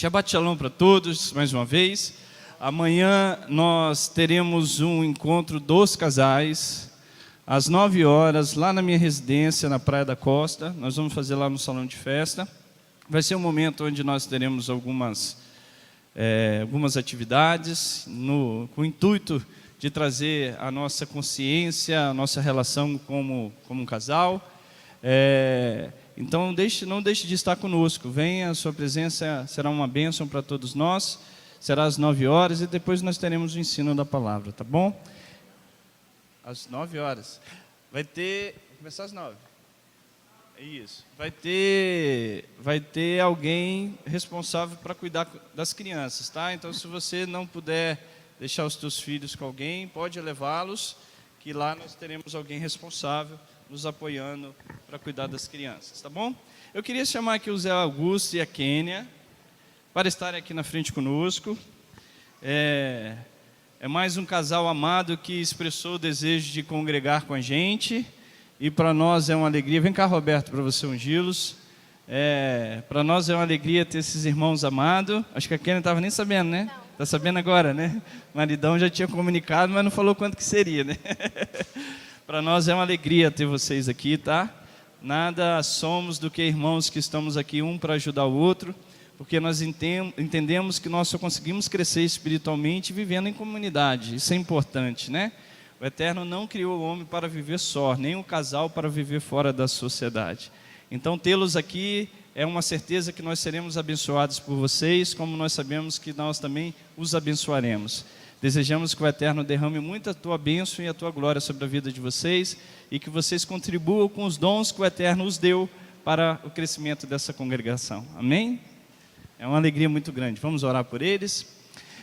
Shabbat Shalom para todos, mais uma vez. Amanhã nós teremos um encontro dos casais, às 9 horas, lá na minha residência, na Praia da Costa. Nós vamos fazer lá no salão de festa. Vai ser um momento onde nós teremos algumas atividades, com o intuito de trazer a nossa consciência, a nossa relação como um casal. Então não deixe de estar conosco, venha, a sua presença será uma bênção para todos nós, será às 9 horas e depois nós teremos o ensino da palavra, tá bom? Às 9 horas, vai começar às 9, isso, vai ter alguém responsável para cuidar das crianças, tá? Então se você não puder deixar os teus filhos com alguém, pode levá-los, que lá nós teremos alguém responsável, nos apoiando para cuidar das crianças, tá bom? Eu queria chamar aqui o Zé Augusto e a Kênia para estarem aqui na frente conosco. É mais um casal amado que expressou o desejo de congregar com a gente, e para nós é uma alegria. Vem cá, Roberto, para você ungí-los. Para nós é uma alegria ter esses irmãos amados. Acho que a Kênia não estava nem sabendo, né? Está sabendo agora, né? O maridão já tinha comunicado, mas não falou quanto que seria, né? Para nós é uma alegria ter vocês aqui, tá? Nada somos do que irmãos que estamos aqui um para ajudar o outro, porque nós entendemos que nós só conseguimos crescer espiritualmente vivendo em comunidade. Isso é importante, né? O Eterno não criou o homem para viver só, nem o casal para viver fora da sociedade. Então tê-los aqui é uma certeza que nós seremos abençoados por vocês, como nós sabemos que nós também os abençoaremos. Desejamos que o Eterno derrame muita tua bênção e a tua glória sobre a vida de vocês e que vocês contribuam com os dons que o Eterno os deu para o crescimento dessa congregação. Amém? É uma alegria muito grande. Vamos orar por eles.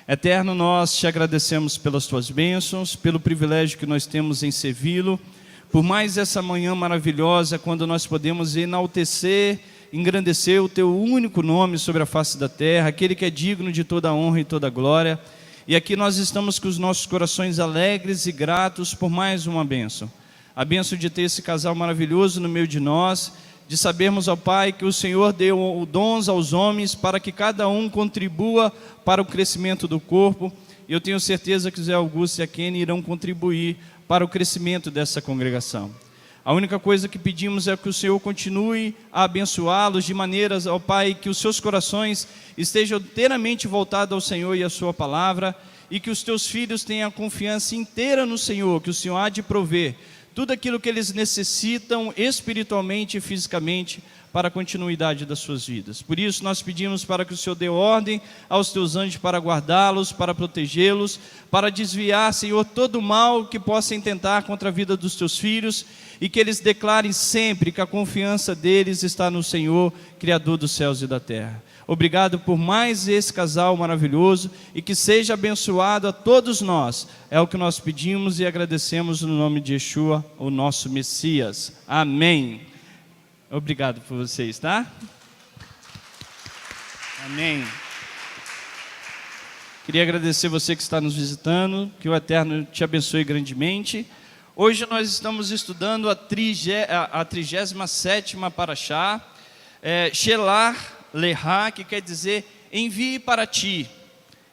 Eterno, nós te agradecemos pelas tuas bênçãos, pelo privilégio que nós temos em servi-lo, por mais essa manhã maravilhosa, quando nós podemos enaltecer, engrandecer o teu único nome sobre a face da terra, aquele que é digno de toda a honra e toda a glória. E aqui nós estamos com os nossos corações alegres e gratos por mais uma bênção. A bênção de ter esse casal maravilhoso no meio de nós, de sabermos, ó Pai, que o Senhor deu dons aos homens para que cada um contribua para o crescimento do corpo. E eu tenho certeza que o Zé Augusto e a Kênia irão contribuir para o crescimento dessa congregação. A única coisa que pedimos é que o Senhor continue a abençoá-los de maneiras, ó Pai, que os seus corações estejam inteiramente voltados ao Senhor e à sua palavra, e que os teus filhos tenham a confiança inteira no Senhor, que o Senhor há de prover tudo aquilo que eles necessitam espiritualmente e fisicamente para a continuidade das suas vidas. Por isso nós pedimos para que o Senhor dê ordem aos teus anjos para guardá-los, para protegê-los, para desviar, Senhor, todo o mal que possa intentar contra a vida dos teus filhos, e que eles declarem sempre que a confiança deles está no Senhor, Criador dos céus e da terra. Obrigado por mais esse casal maravilhoso, e que seja abençoado a todos nós. É o que nós pedimos e agradecemos no nome de Yeshua, o nosso Messias. Amém. Obrigado por vocês, tá? Amém. Queria agradecer você que está nos visitando, que o Eterno te abençoe grandemente. Hoje nós estamos estudando a 37ª Parashá, Shelah Lehá, que quer dizer envie para ti.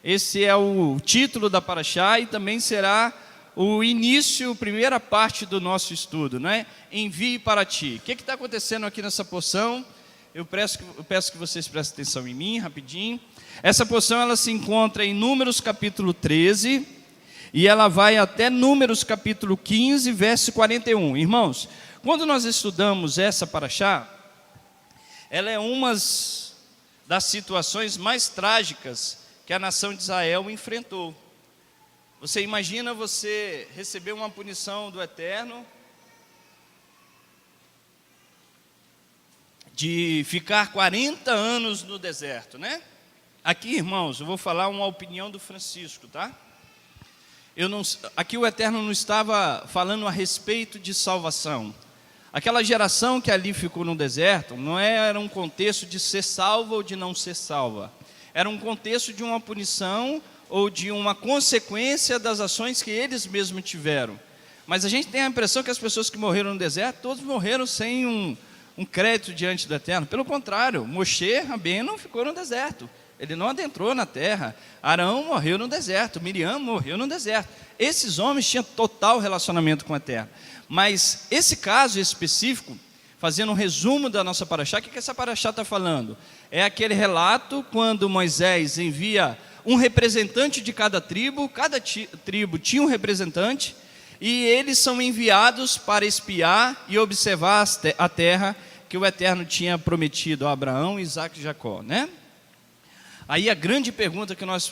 Esse é o título da Parashá e também será o início, a primeira parte do nosso estudo, né? Envie para ti. O que está acontecendo aqui nessa porção? Eu peço que vocês prestem atenção em mim, rapidinho. Essa porção ela se encontra em Números capítulo 13, e ela vai até Números capítulo 15, verso 41. Irmãos, quando nós estudamos essa Parashá, ela é uma das situações mais trágicas que a nação de Israel enfrentou. Você imagina você receber uma punição do Eterno de ficar 40 anos no deserto, né? Aqui, irmãos, eu vou falar uma opinião do Francisco, tá? Aqui o Eterno não estava falando a respeito de salvação. Aquela geração que ali ficou no deserto não era um contexto de ser salva ou de não ser salva. Era um contexto de uma punição ou de uma consequência das ações que eles mesmos tiveram. Mas a gente tem a impressão que as pessoas que morreram no deserto, todos morreram sem um crédito diante do Eterno. Pelo contrário, Moshe Rabbeinu ficou no deserto. Ele não adentrou na terra. Arão morreu no deserto, Miriam morreu no deserto. Esses homens tinham total relacionamento com a terra. Mas esse caso específico, fazendo um resumo da nossa paraxá, o que essa paraxá está falando? É aquele relato quando Moisés envia um representante de cada tribo tinha um representante, e eles são enviados para espiar e observar a terra que o Eterno tinha prometido a Abraão, Isaque e Jacó, né? Aí a grande pergunta que nós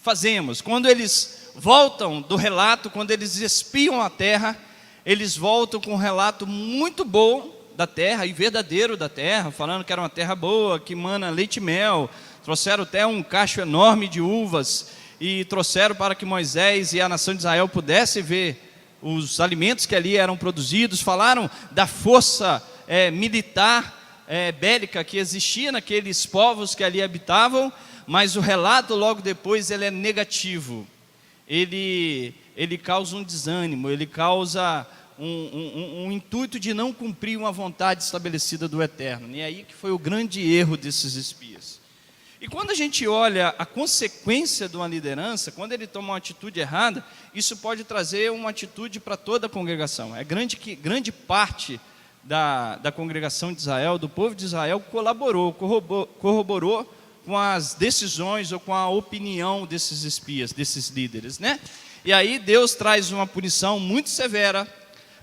fazemos, quando eles voltam do relato, quando eles espiam a terra, eles voltam com um relato muito bom da terra e verdadeiro da terra, falando que era uma terra boa, que mana leite e mel. Trouxeram até um cacho enorme de uvas e trouxeram para que Moisés e a nação de Israel pudessem ver os alimentos que ali eram produzidos. Falaram da força militar, bélica que existia naqueles povos que ali habitavam, mas o relato logo depois ele é negativo. Ele causa um desânimo, ele causa um intuito de não cumprir uma vontade estabelecida do Eterno. E aí que foi o grande erro desses espias. E quando a gente olha a consequência de uma liderança, quando ele toma uma atitude errada, isso pode trazer uma atitude para toda a congregação. É grande parte da congregação de Israel, do povo de Israel, corroborou com as decisões ou com a opinião desses espias, desses líderes, né? E aí Deus traz uma punição muito severa,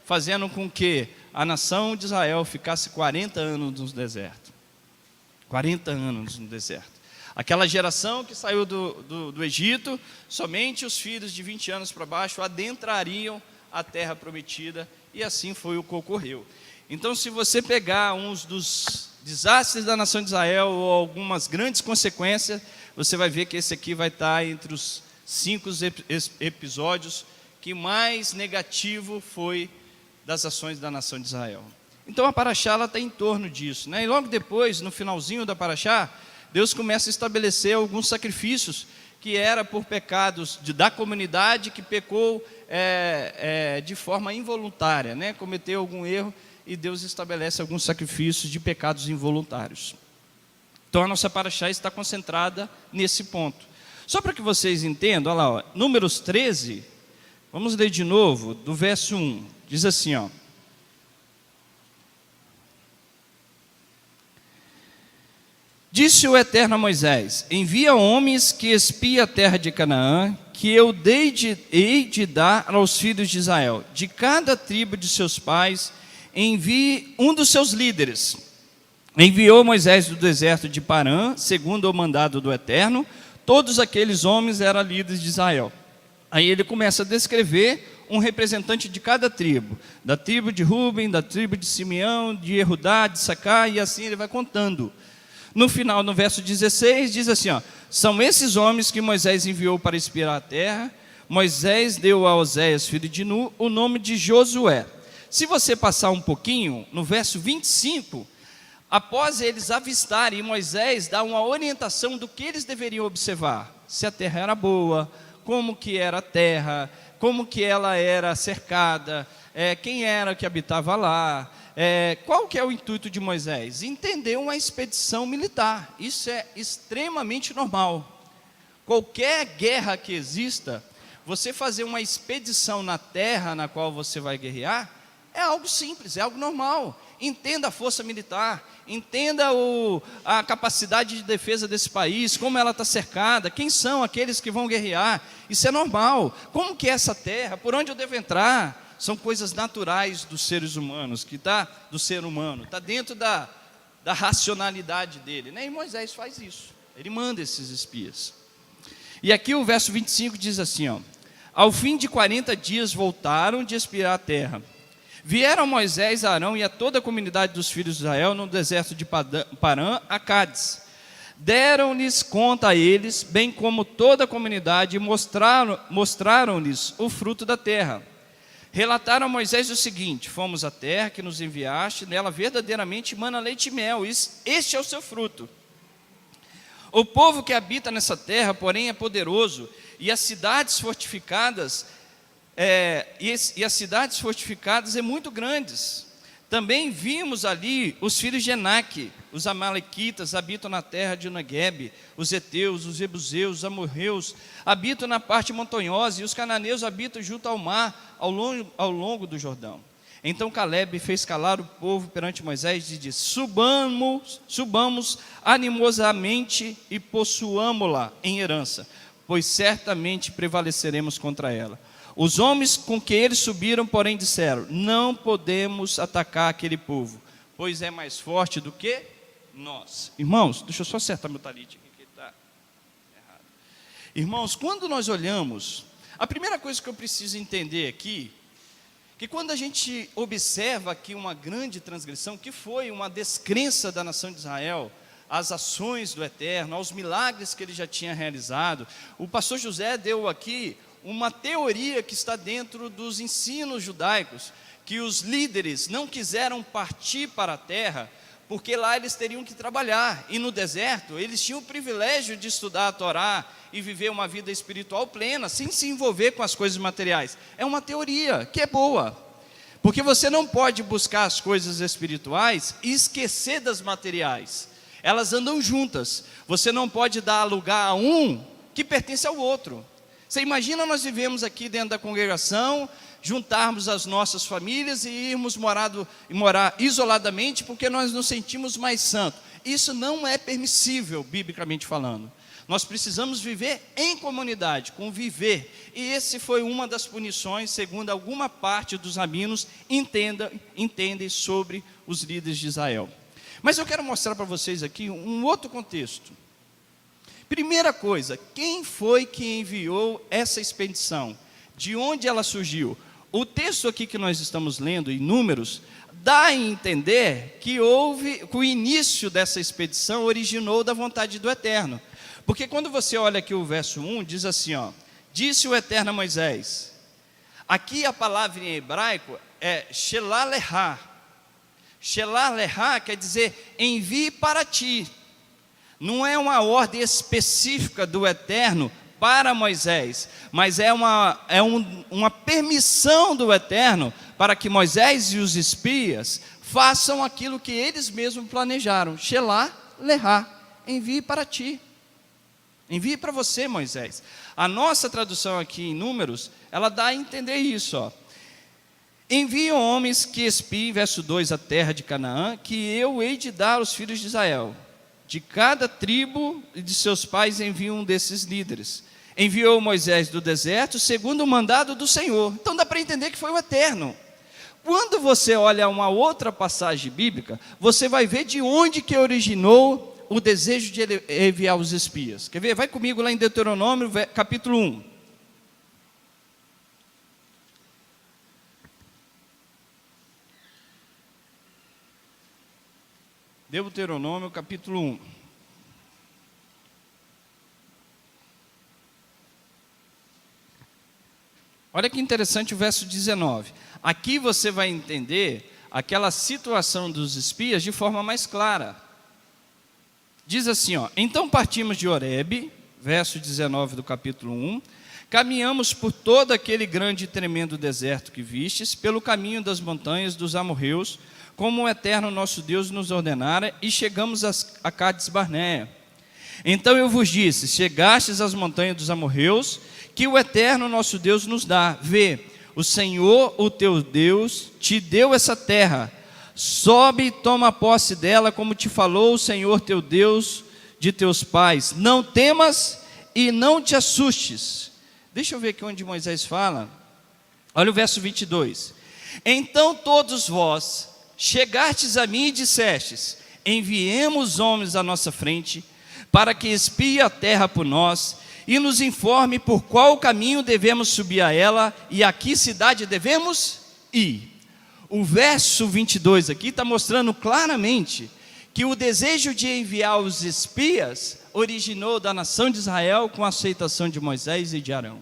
fazendo com que a nação de Israel ficasse 40 anos no deserto. 40 anos no deserto. Aquela geração que saiu do Egito, somente os filhos de 20 anos para baixo adentrariam a terra prometida, e assim foi o que ocorreu. Então, se você pegar uns dos desastres da nação de Israel, ou algumas grandes consequências, você vai ver que esse aqui vai estar entre os 5 episódios que mais negativo foi das ações da nação de Israel. Então a paraxá está em torno disso, né? E logo depois, no finalzinho da paraxá, Deus começa a estabelecer alguns sacrifícios que era por pecados da comunidade que pecou de forma involuntária, né? Cometeu algum erro, e Deus estabelece alguns sacrifícios de pecados involuntários. Então a nossa paraxá está concentrada nesse ponto. Só para que vocês entendam, olha lá, ó, Números 13, vamos ler de novo, do verso 1, diz assim, ó. Disse o Eterno a Moisés: envia homens que espiem a terra de Canaã, que eu hei de dar aos filhos de Israel. De cada tribo de seus pais, envie um dos seus líderes. Enviou Moisés do deserto de Parã, segundo o mandado do Eterno. Todos aqueles homens eram líderes de Israel. Aí ele começa a descrever um representante de cada tribo. Da tribo de Ruben, da tribo de Simeão, de Jehudá, de Sacar, e assim ele vai contando. No final, no verso 16, diz assim, ó, são esses homens que Moisés enviou para espiar a terra. Moisés deu a Oséias, filho de Nu, o nome de Josué. Se você passar um pouquinho, no verso 25, após eles avistarem, Moisés dá uma orientação do que eles deveriam observar. Se a terra era boa, como que era a terra, como que ela era cercada, quem era que habitava lá. Qual que é o intuito de Moisés? Entender uma expedição militar. Isso é extremamente normal. Qualquer guerra que exista, você fazer uma expedição na terra na qual você vai guerrear, é algo simples, é algo normal. Entenda a força militar, entenda a capacidade de defesa desse país, como ela está cercada, quem são aqueles que vão guerrear. Isso é normal. Como que é essa terra? Por onde eu devo entrar? São coisas naturais dos seres humanos, do ser humano, está dentro da racionalidade dele, né? E Moisés faz isso, ele manda esses espias. E aqui o verso 25 diz assim, ó, ao fim de 40 dias voltaram de espiar a terra. Vieram Moisés, Arão e a toda a comunidade dos filhos de Israel no deserto de Parã a Cádiz. Deram-lhes conta a eles, bem como toda a comunidade, e mostraram-lhes o fruto da terra. Relataram a Moisés o seguinte: fomos à terra que nos enviaste, nela verdadeiramente mana leite e mel, este é o seu fruto. O povo que habita nessa terra, porém, é poderoso, e as cidades fortificadas, muito grandes. Também vimos ali os filhos de Enaque, os amalequitas habitam na terra de Neguebe, os heteus, os jebuseus, os amorreus habitam na parte montanhosa, e os cananeus habitam junto ao mar, ao longo do Jordão. Então Calebe fez calar o povo perante Moisés e disse: subamos animosamente e possuamo-la em herança, pois certamente prevaleceremos contra ela. Os homens com que eles subiram, porém, disseram: não podemos atacar aquele povo, pois é mais forte do que nós. Irmãos, deixa eu só acertar meu talite aqui, que está errado. Irmãos, quando nós olhamos, a primeira coisa que eu preciso entender aqui, que quando a gente observa aqui uma grande transgressão, que foi uma descrença da nação de Israel, às ações do Eterno, aos milagres que ele já tinha realizado, o pastor José deu aqui uma teoria que está dentro dos ensinos judaicos, que os líderes não quiseram partir para a terra, porque lá eles teriam que trabalhar, e no deserto eles tinham o privilégio de estudar a Torá e viver uma vida espiritual plena, sem se envolver com as coisas materiais. É uma teoria que é boa, porque você não pode buscar as coisas espirituais e esquecer das materiais, elas andam juntas. Você não pode dar lugar a um que pertence ao outro. Você imagina nós vivemos aqui dentro da congregação, juntarmos as nossas famílias e irmos morar isoladamente porque nós nos sentimos mais santos. Isso não é permissível, biblicamente falando. Nós precisamos viver em comunidade, conviver. E esse foi uma das punições, segundo alguma parte dos rabinos entendem sobre os líderes de Israel. Mas eu quero mostrar para vocês aqui um outro contexto. Primeira coisa, quem foi que enviou essa expedição? De onde ela surgiu? O texto aqui que nós estamos lendo, em Números, dá a entender que o início dessa expedição originou da vontade do Eterno. Porque quando você olha aqui o verso 1, diz assim, ó: disse o Eterno a Moisés. Aqui a palavra em hebraico é Shelalehá. Shelalehá quer dizer envie para ti. Não é uma ordem específica do Eterno para Moisés, mas é uma permissão do Eterno para que Moisés e os espias façam aquilo que eles mesmos planejaram. Shelah lehá, envie para ti, envie para você, Moisés. A nossa tradução aqui em Números, ela dá a entender isso, ó. Enviam homens que espiem, verso 2, a terra de Canaã, que eu hei de dar aos filhos de Israel. De cada tribo e de seus pais enviam um desses líderes. Enviou Moisés do deserto, segundo o mandado do Senhor. Então dá para entender que foi o Eterno. Quando você olha uma outra passagem bíblica, você vai ver de onde que originou o desejo de enviar os espias. Quer ver? Vai comigo lá em Deuteronômio, capítulo 1. Deuteronômio, capítulo 1. Olha que interessante o verso 19. Aqui você vai entender aquela situação dos espias de forma mais clara. Diz assim, ó: então partimos de Horebe, verso 19 do capítulo 1, caminhamos por todo aquele grande e tremendo deserto que vistes, pelo caminho das montanhas dos amorreus, como o Eterno nosso Deus nos ordenara, e chegamos a Cádiz Barneia. Então eu vos disse: chegastes às montanhas dos amorreus, que o Eterno nosso Deus nos dá. Vê, o Senhor, o teu Deus, te deu essa terra. Sobe e toma posse dela, como te falou o Senhor teu Deus de teus pais. Não temas e não te assustes. Deixa eu ver aqui onde Moisés fala. Olha o verso 22. Então todos vós chegastes a mim e dissestes: enviemos homens à nossa frente, para que espie a terra por nós, e nos informe por qual caminho devemos subir a ela, e a que cidade devemos ir. O verso 22 aqui está mostrando claramente que o desejo de enviar os espias originou da nação de Israel com a aceitação de Moisés e de Arão.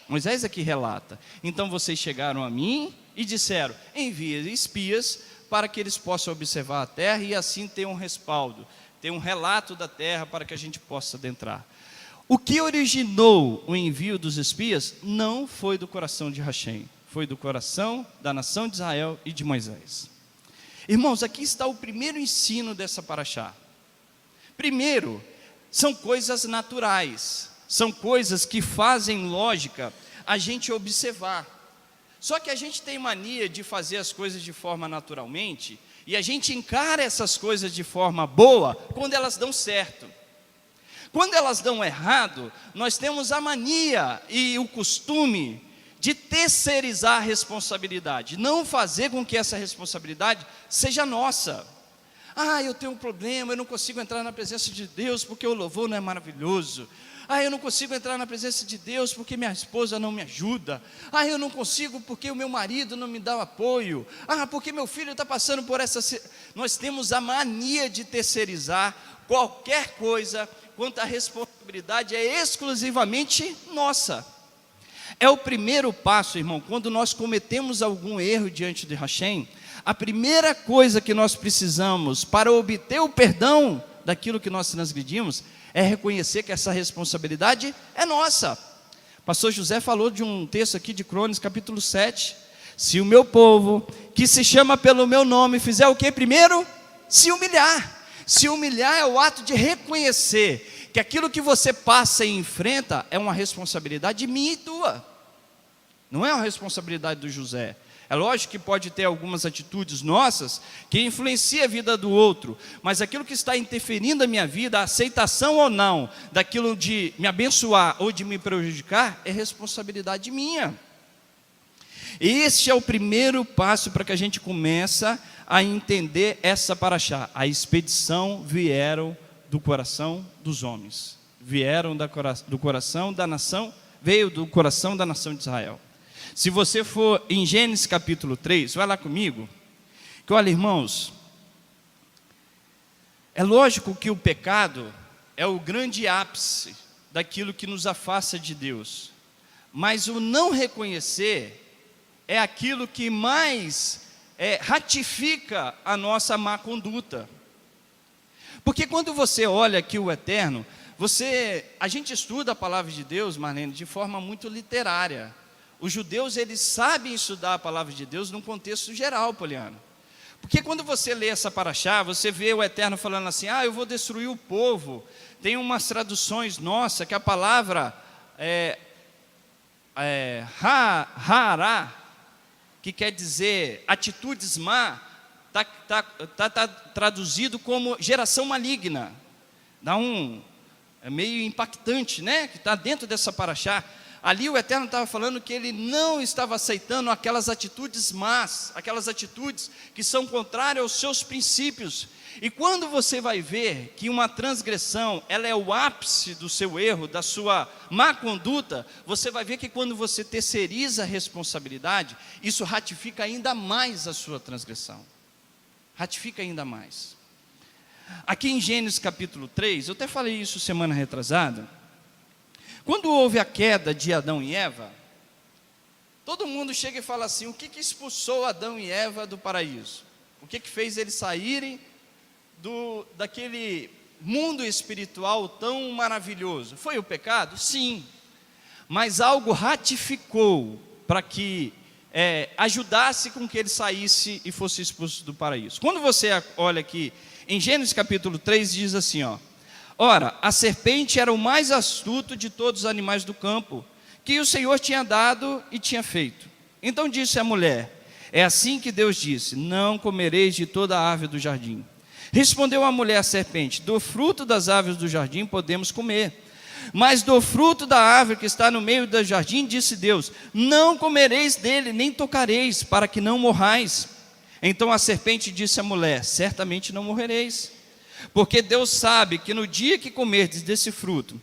Moisés aqui relata: então vocês chegaram a mim e disseram: envie espias para que eles possam observar a terra e assim ter um respaldo, ter um relato da terra para que a gente possa adentrar. O que originou o envio dos espias não foi do coração de Rachem, foi do coração da nação de Israel e de Moisés. Irmãos, aqui está o primeiro ensino dessa paraxá. Primeiro, são coisas naturais, são coisas que fazem lógica a gente observar. Só que a gente tem mania de fazer as coisas de forma naturalmente, e a gente encara essas coisas de forma boa quando elas dão certo. Quando elas dão errado, nós temos a mania e o costume de terceirizar a responsabilidade, não fazer com que essa responsabilidade seja nossa. Eu tenho um problema, eu não consigo entrar na presença de Deus porque o louvor não é maravilhoso. Eu não consigo entrar na presença de Deus porque minha esposa não me ajuda. Eu não consigo porque o meu marido não me dá o apoio. Porque meu filho está passando por essa... Nós temos a mania de terceirizar qualquer coisa, quanto a responsabilidade é exclusivamente nossa. É o primeiro passo, irmão, quando nós cometemos algum erro diante de Hashem, a primeira coisa que nós precisamos para obter o perdão daquilo que nós transgredimos é reconhecer que essa responsabilidade é nossa. Pastor José falou de um texto aqui de Crônicas, capítulo 7. Se o meu povo, que se chama pelo meu nome, fizer o que primeiro? Se humilhar. Se humilhar é o ato de reconhecer que aquilo que você passa e enfrenta é uma responsabilidade minha e tua. Não é uma responsabilidade do José. É lógico que pode ter algumas atitudes nossas que influenciam a vida do outro, mas aquilo que está interferindo na minha vida, a aceitação ou não daquilo de me abençoar ou de me prejudicar, é responsabilidade minha. Este é o primeiro passo para que a gente comece a entender essa paraxá. A expedição vieram do coração dos homens, vieram do coração da nação, veio do coração da nação de Israel. Se você for em Gênesis capítulo 3, vai lá comigo, que olha, irmãos, é lógico que o pecado é o grande ápice daquilo que nos afasta de Deus, mas o não reconhecer é aquilo que mais ratifica a nossa má conduta. Porque quando você olha aqui o Eterno, a gente estuda a palavra de Deus, Marlene, de forma muito literária. Os judeus, eles sabem estudar a palavra de Deus num contexto geral, Poliana. Porque quando você lê essa paraxá, você vê o Eterno falando assim, eu vou destruir o povo. Tem umas traduções nossas que a palavra hará, que quer dizer atitudes má, está traduzido como geração maligna. É meio impactante, né? Que está dentro dessa paraxá. Ali o Eterno estava falando que ele não estava aceitando aquelas atitudes más, aquelas atitudes que são contrárias aos seus princípios. E quando você vai ver que uma transgressão, ela é o ápice do seu erro, da sua má conduta, você vai ver que quando você terceiriza a responsabilidade, isso ratifica ainda mais a sua transgressão. Ratifica ainda mais. Aqui em Gênesis capítulo 3, eu até falei isso semana retrasada. Quando houve a queda de Adão e Eva, todo mundo chega e fala assim, o que expulsou Adão e Eva do paraíso? O que fez eles saírem daquele mundo espiritual tão maravilhoso? Foi o pecado? Sim, mas algo ratificou para que ajudasse com que ele saísse e fosse expulso do paraíso. Quando você olha aqui, em Gênesis capítulo 3, diz assim, ora, a serpente era o mais astuto de todos os animais do campo, que o Senhor tinha dado e tinha feito. Então disse a mulher, é assim que Deus disse, não comereis de toda a árvore do jardim. Respondeu a mulher à serpente, do fruto das árvores do jardim podemos comer, mas do fruto da árvore que está no meio do jardim, disse Deus, não comereis dele, nem tocareis, para que não morrais. Então a serpente disse à mulher, certamente não morrereis, porque Deus sabe que no dia que comerdes desse fruto,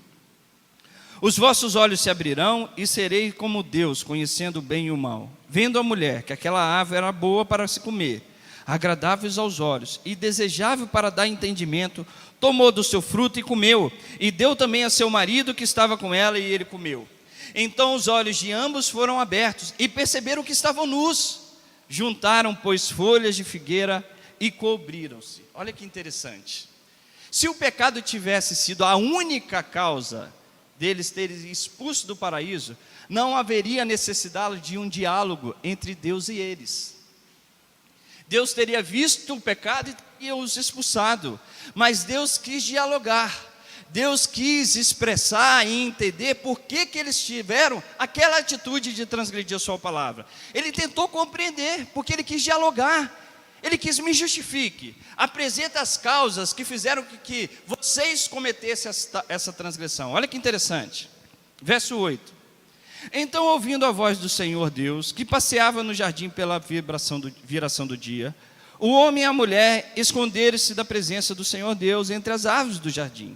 os vossos olhos se abrirão e sereis como Deus, conhecendo o bem e o mal. Vendo a mulher que aquela árvore era boa para se comer, agradáveis aos olhos e desejável para dar entendimento, tomou do seu fruto e comeu, e deu também a seu marido que estava com ela, e ele comeu. Então os olhos de ambos foram abertos e perceberam que estavam nus. Juntaram, pois, folhas de figueira e cobriram-se. Olha que interessante. Se o pecado tivesse sido a única causa deles terem expulso do paraíso, não haveria necessidade de um diálogo entre Deus e eles. Deus teria visto o pecado e teria os expulsado, mas Deus quis dialogar, Deus quis expressar e entender por que eles tiveram aquela atitude de transgredir a sua palavra. Ele tentou compreender, porque ele quis dialogar. Ele quis: me justifique, apresenta as causas que fizeram que vocês cometessem essa transgressão. Olha que interessante, verso 8: então, ouvindo a voz do Senhor Deus, que passeava no jardim pela viração do dia, o homem e a mulher esconderam-se da presença do Senhor Deus entre as árvores do jardim.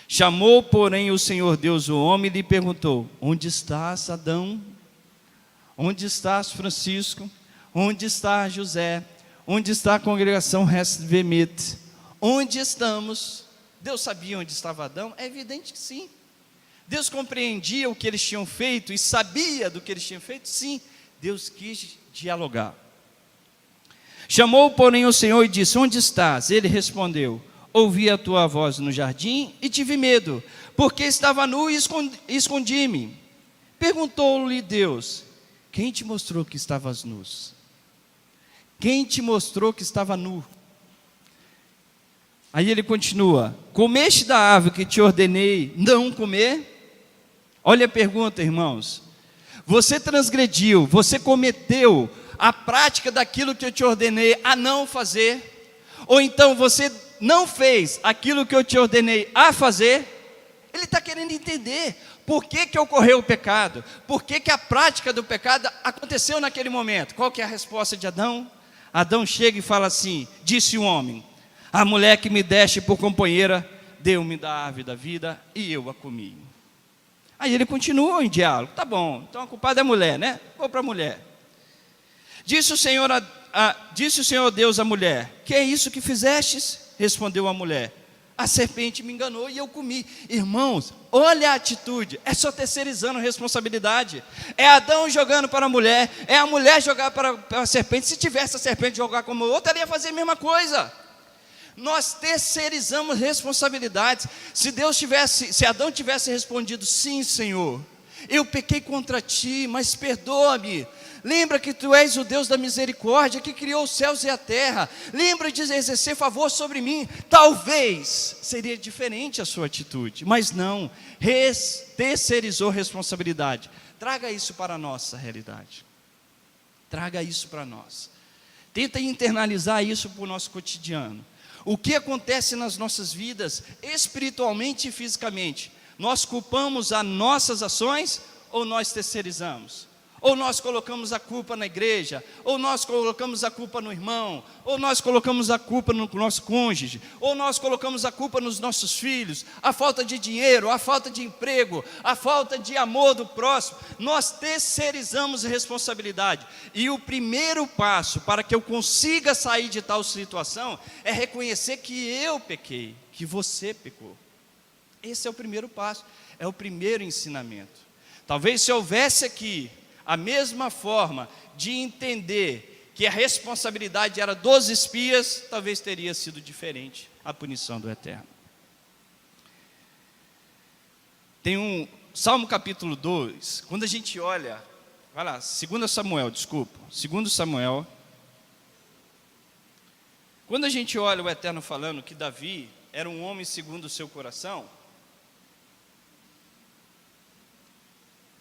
Chamou, porém, o Senhor Deus o homem e lhe perguntou: onde estás, Adão? Onde estás, Francisco? Onde está José? Onde está a congregação Restvemit? Onde estamos? Deus sabia onde estava Adão? É evidente que sim. Deus compreendia o que eles tinham feito e sabia do que eles tinham feito? Sim. Deus quis dialogar. Chamou, porém, o Senhor e disse: onde estás? Ele respondeu: ouvi a tua voz no jardim e tive medo, porque estava nu e escondi-me. Perguntou-lhe Deus: quem te mostrou que estavas nus? Quem te mostrou que estava nu? Aí ele continua: comeste da árvore que te ordenei não comer? Olha a pergunta, irmãos. Você transgrediu, você cometeu a prática daquilo que eu te ordenei a não fazer? Ou então você não fez aquilo que eu te ordenei a fazer? Ele está querendo entender por que ocorreu o pecado, por que a prática do pecado aconteceu naquele momento. Qual que é a resposta de Adão? Adão chega e fala assim: disse o homem: a mulher que me deste por companheira deu-me da árvore da vida e eu a comi. Aí ele continua em diálogo: tá bom, então a culpada é a mulher, né? Vou para a mulher. Disse o Senhor Deus à mulher: que é isso que fizestes? Respondeu a mulher: a serpente me enganou e eu comi. Irmãos, olha a atitude, é só terceirizando a responsabilidade. É Adão jogando para a mulher, é a mulher jogar para a serpente. Se tivesse a serpente jogar como outra, ela ia fazer a mesma coisa. Nós terceirizamos responsabilidades. Se Adão tivesse respondido: sim, Senhor, eu pequei contra ti, mas perdoa-me. Lembra que tu és o Deus da misericórdia, que criou os céus e a terra. Lembra de exercer favor sobre mim. Talvez seria diferente a sua atitude, mas não, terceirizou responsabilidade. Traga isso para a nossa realidade. Traga isso para nós. Tenta internalizar isso para o nosso cotidiano. O que acontece nas nossas vidas, espiritualmente e fisicamente? Nós culpamos as nossas ações ou nós terceirizamos? Ou nós colocamos a culpa na igreja, ou nós colocamos a culpa no irmão, ou nós colocamos a culpa no nosso cônjuge, ou nós colocamos a culpa nos nossos filhos, a falta de dinheiro, a falta de emprego, a falta de amor do próximo. Nós terceirizamos a responsabilidade. E o primeiro passo para que eu consiga sair de tal situação é reconhecer que eu pequei, que você pecou. Esse é o primeiro passo, é o primeiro ensinamento. Talvez se houvesse aqui a mesma forma de entender que a responsabilidade era dos espias, talvez teria sido diferente a punição do Eterno. Tem um Salmo capítulo 2, quando a gente olha, vai lá, 2 Samuel, quando a gente olha o Eterno falando que Davi era um homem segundo o seu coração,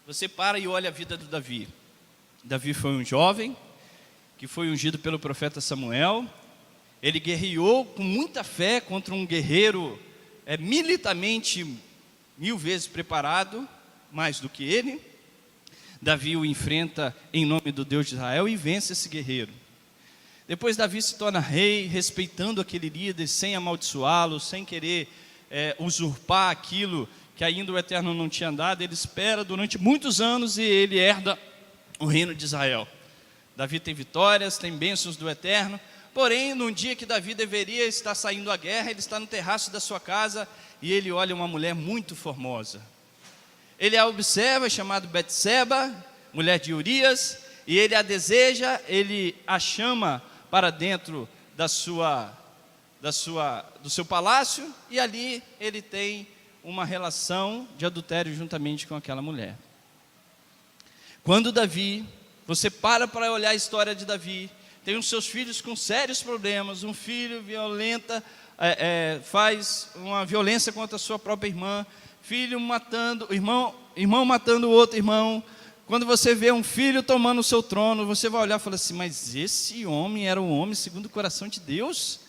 você para e olha a vida do Davi. Davi foi um jovem que foi ungido pelo profeta Samuel. Ele guerreou com muita fé contra um guerreiro militarmente 1000 vezes preparado, mais do que ele. Davi o enfrenta em nome do Deus de Israel e vence esse guerreiro. Depois Davi se torna rei, respeitando aquele líder, sem amaldiçoá-lo, sem querer usurpar aquilo que ainda o Eterno não tinha dado. Ele espera durante muitos anos e ele herda o reino de Israel. Davi tem vitórias, tem bênçãos do Eterno. Porém, num dia que Davi deveria estar saindo à guerra, ele está no terraço da sua casa e ele olha uma mulher muito formosa. Ele a observa, chamada Betseba, mulher de Urias, e ele a deseja, ele a chama para dentro do seu palácio, e ali ele tem uma relação de adultério juntamente com aquela mulher. Quando Davi, você para olhar a história de Davi, tem os seus filhos com sérios problemas, um filho violenta, faz uma violência contra a sua própria irmã, filho matando, irmão matando o outro irmão. Quando você vê um filho tomando o seu trono, você vai olhar e fala assim, mas esse homem era um homem segundo o coração de Deus?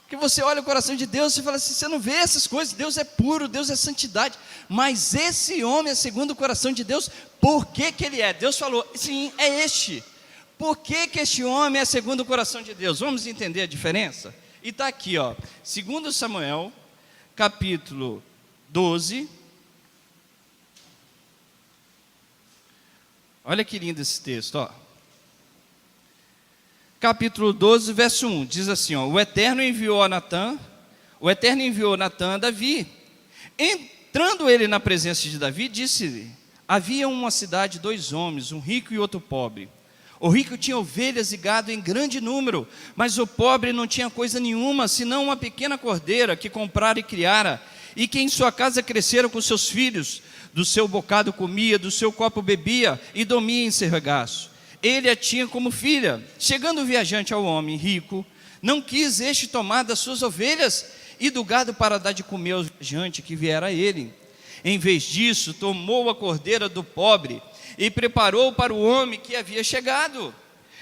Porque você olha o coração de Deus e fala assim, você não vê essas coisas, Deus é puro, Deus é santidade, mas esse homem é segundo o coração de Deus, por que que ele é? Deus falou, sim, é este. Por que que este homem é segundo o coração de Deus? Vamos entender a diferença? E está aqui, ó, 2 Samuel, capítulo 12. Olha que lindo esse texto, ó. Capítulo 12, verso 1, diz assim, ó, o Eterno enviou Natã a Davi. Entrando ele na presença de Davi, disse-lhe, havia uma cidade 2 homens, um rico e outro pobre. O rico tinha ovelhas e gado em grande número, mas o pobre não tinha coisa nenhuma, senão uma pequena cordeira que comprara e criara, e que em sua casa cresceram com seus filhos. Do seu bocado comia, do seu copo bebia, e dormia em seu regaço. Ele a tinha como filha. Chegando o viajante ao homem rico, não quis este tomar das suas ovelhas e do gado para dar de comer ao viajante que viera a ele. Em vez disso, tomou a cordeira do pobre e preparou para o homem que havia chegado.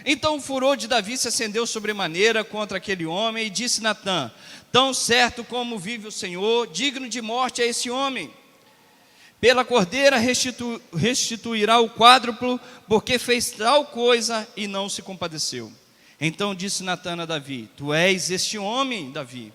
Então o furor de Davi se acendeu sobremaneira contra aquele homem, e disse Natã, tão certo como vive o Senhor, digno de morte é esse homem. Pela cordeira restituirá o quádruplo, porque fez tal coisa e não se compadeceu. Então disse Natã a Davi, tu és este homem, Davi.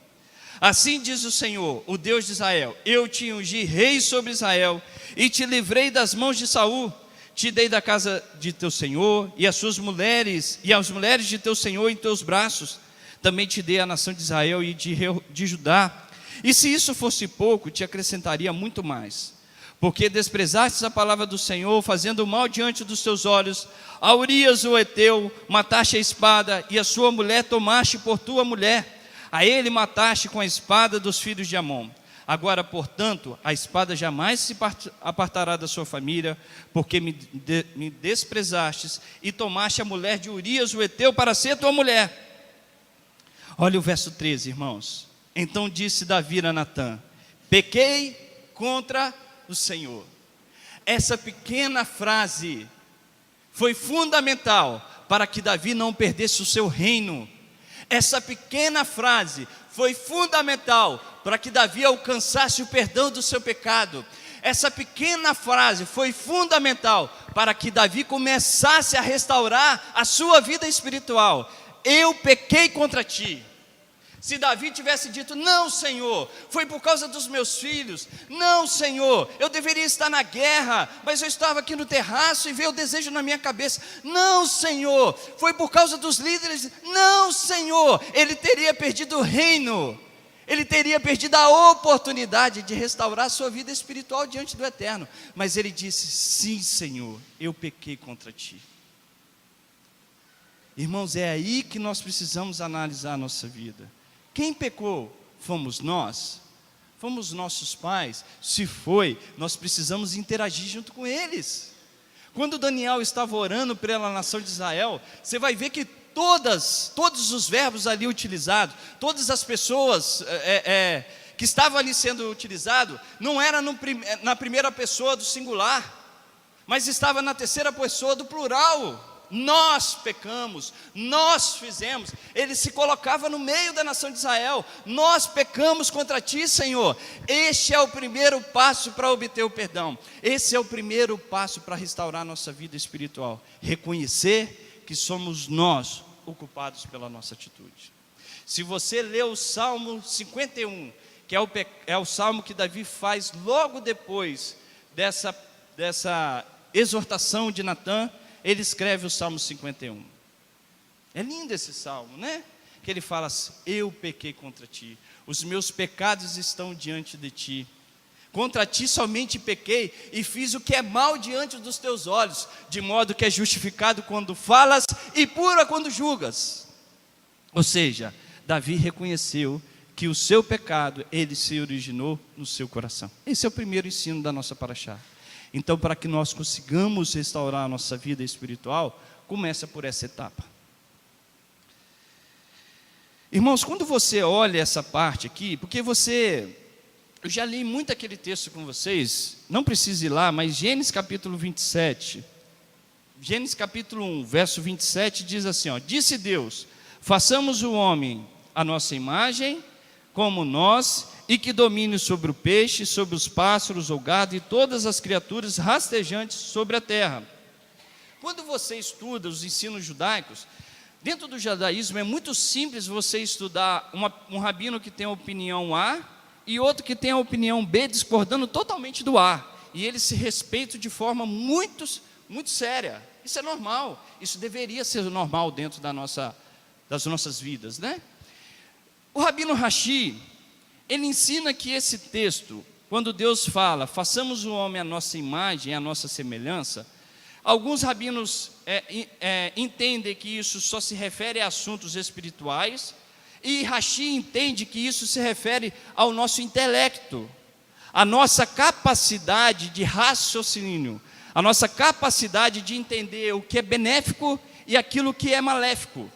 Assim diz o Senhor, o Deus de Israel, eu te ungi rei sobre Israel, e te livrei das mãos de Saul. Te dei da casa de teu senhor, e as suas mulheres, e as mulheres de teu senhor em teus braços. Também te dei a nação de Israel e de Judá. E se isso fosse pouco, te acrescentaria muito mais. Porque desprezastes a palavra do Senhor, fazendo mal diante dos teus olhos, a Urias o Heteu, mataste a espada, e a sua mulher tomaste por tua mulher. A ele mataste com a espada dos filhos de Amon. Agora, portanto, a espada jamais se apartará da sua família, porque me desprezastes, e tomaste a mulher de Urias o Heteu para ser tua mulher. Olha o verso 13, irmãos. Então disse Davi a Natã, pequei contra o Senhor. Essa pequena frase foi fundamental para que Davi não perdesse o seu reino. Essa pequena frase foi fundamental para que Davi alcançasse o perdão do seu pecado. Essa pequena frase foi fundamental para que Davi começasse a restaurar a sua vida espiritual. Eu pequei contra ti. Se Davi tivesse dito, não Senhor, foi por causa dos meus filhos, não Senhor, eu deveria estar na guerra, mas eu estava aqui no terraço e veio o desejo na minha cabeça, não Senhor, foi por causa dos líderes, não Senhor, ele teria perdido o reino, ele teria perdido a oportunidade de restaurar a sua vida espiritual diante do Eterno, mas ele disse, sim Senhor, eu pequei contra ti. Irmãos, é aí que nós precisamos analisar a nossa vida. Quem pecou? Fomos nós? Fomos nossos pais? Se foi, nós precisamos interagir junto com eles. Quando Daniel estava orando pela nação de Israel, você vai ver que todos os verbos ali utilizados, todas as pessoas que estavam ali sendo utilizados, não era na primeira pessoa do singular, mas estava na terceira pessoa do plural. Nós pecamos, nós fizemos. Ele se colocava no meio da nação de Israel. Nós pecamos contra ti, Senhor. Este é o primeiro passo para obter o perdão. Esse é o primeiro passo para restaurar a nossa vida espiritual. Reconhecer que somos nós o culpados pela nossa atitude. Se você ler o Salmo 51, que é o salmo que Davi faz logo depois dessa exortação de Natã, ele escreve o Salmo 51. É lindo esse salmo, né? Que ele fala assim, eu pequei contra ti, os meus pecados estão diante de ti. Contra ti somente pequei e fiz o que é mal diante dos teus olhos, de modo que é justificado quando falas e puro quando julgas. Ou seja, Davi reconheceu que o seu pecado, ele se originou no seu coração. Esse é o primeiro ensino da nossa paraxá. Então, para que nós consigamos restaurar a nossa vida espiritual, começa por essa etapa. Irmãos, quando você olha essa parte aqui, porque eu já li muito aquele texto com vocês, não precisa ir lá, mas Gênesis capítulo 27, Gênesis capítulo 1, verso 27 diz assim, disse Deus, façamos o homem a nossa imagem, como nós, e que domine sobre o peixe, sobre os pássaros, o gado e todas as criaturas rastejantes sobre a terra. Quando você estuda os ensinos judaicos, dentro do judaísmo é muito simples você estudar um rabino que tem a opinião A e outro que tem a opinião B, discordando totalmente do A. E eles se respeitam de forma muito, muito séria. Isso é normal, isso deveria ser normal dentro das nossas vidas, né? O Rabino Rashi, ele ensina que esse texto, quando Deus fala, façamos o homem à nossa imagem, à nossa semelhança, alguns rabinos entendem que isso só se refere a assuntos espirituais, e Rashi entende que isso se refere ao nosso intelecto, a nossa capacidade de raciocínio, a nossa capacidade de entender o que é benéfico e aquilo que é maléfico,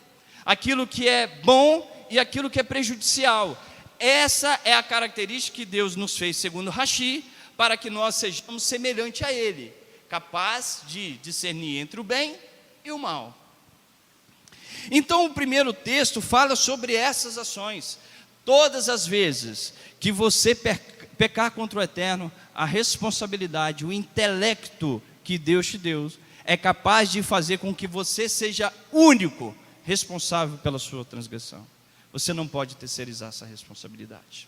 aquilo que é bom e aquilo que é prejudicial. Essa é a característica que Deus nos fez, segundo Rashi, para que nós sejamos semelhantes a Ele, capaz de discernir entre o bem e o mal. Então o primeiro texto fala sobre essas ações. Todas as vezes que você pecar contra o Eterno, a responsabilidade, o intelecto que Deus te deu, é capaz de fazer com que você seja único responsável pela sua transgressão. Você não pode terceirizar essa responsabilidade.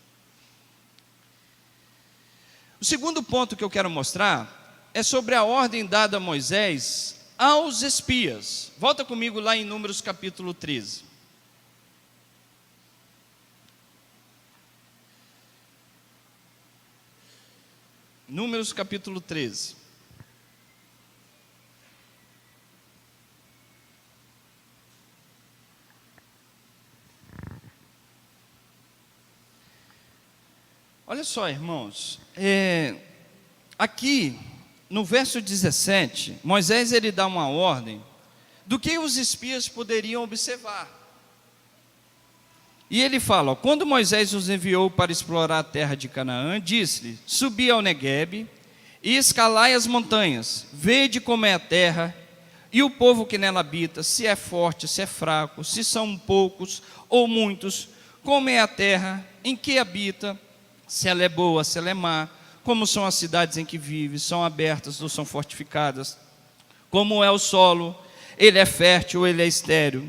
O segundo ponto que eu quero mostrar é sobre a ordem dada a Moisés aos espias. Volta comigo lá em Números capítulo 13. Números capítulo 13. Olha só, irmãos, aqui no verso 17, Moisés ele dá uma ordem do que os espias poderiam observar. E ele fala, quando Moisés os enviou para explorar a terra de Canaã, disse-lhe, subi ao Neguebe e escalai as montanhas, vede como é a terra e o povo que nela habita, se é forte, se é fraco, se são poucos ou muitos, como é a terra em que habita, se ela é boa, se ela é má, como são as cidades em que vive, são abertas ou são fortificadas, como é o solo, ele é fértil ou ele é estéril,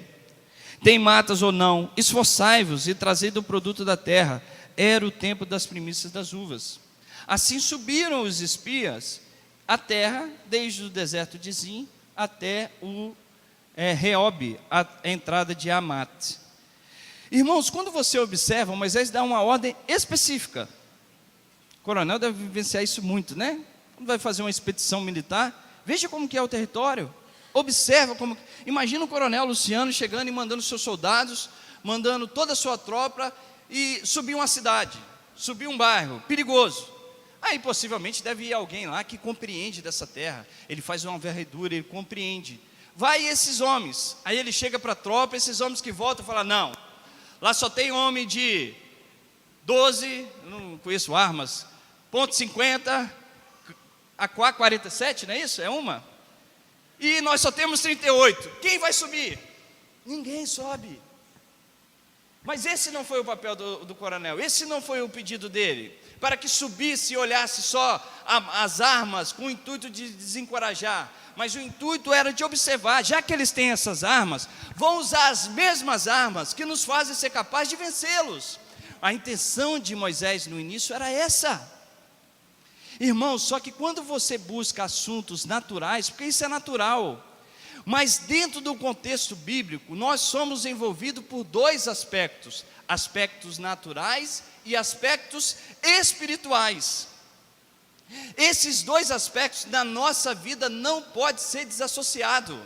tem matas ou não, esforçai-vos e trazei do produto da terra, era o tempo das primícias das uvas. Assim subiram os espias a terra, desde o deserto de Zim até o Reob, a entrada de Amate. Irmãos, quando você observa, Moisés dá uma ordem específica. O coronel deve vivenciar isso muito, né? Quando vai fazer uma expedição militar, veja como que é o território. Observa como... Imagina o coronel Luciano chegando e mandando seus soldados, mandando toda a sua tropa e subir uma cidade, subir um bairro, perigoso. Aí possivelmente deve ir alguém lá que compreende dessa terra. Ele faz uma varredura, ele compreende. Vai esses homens, aí ele chega para a tropa, esses homens que voltam falam, não, lá só tem homem de 12, não conheço armas, .50, AK-47, não é isso? É uma? E nós só temos 38. Quem vai subir? Ninguém sobe. Mas esse não foi o papel do coronel, esse não foi o pedido dele, para que subisse e olhasse só as armas com o intuito de desencorajar, mas o intuito era de observar, já que eles têm essas armas, vão usar as mesmas armas que nos fazem ser capazes de vencê-los. A intenção de Moisés no início era essa. Irmãos, só que quando você busca assuntos naturais, porque isso é natural, mas dentro do contexto bíblico, nós somos envolvidos por dois aspectos, aspectos naturais e aspectos espirituais. Esses dois aspectos na nossa vida não pode ser desassociado.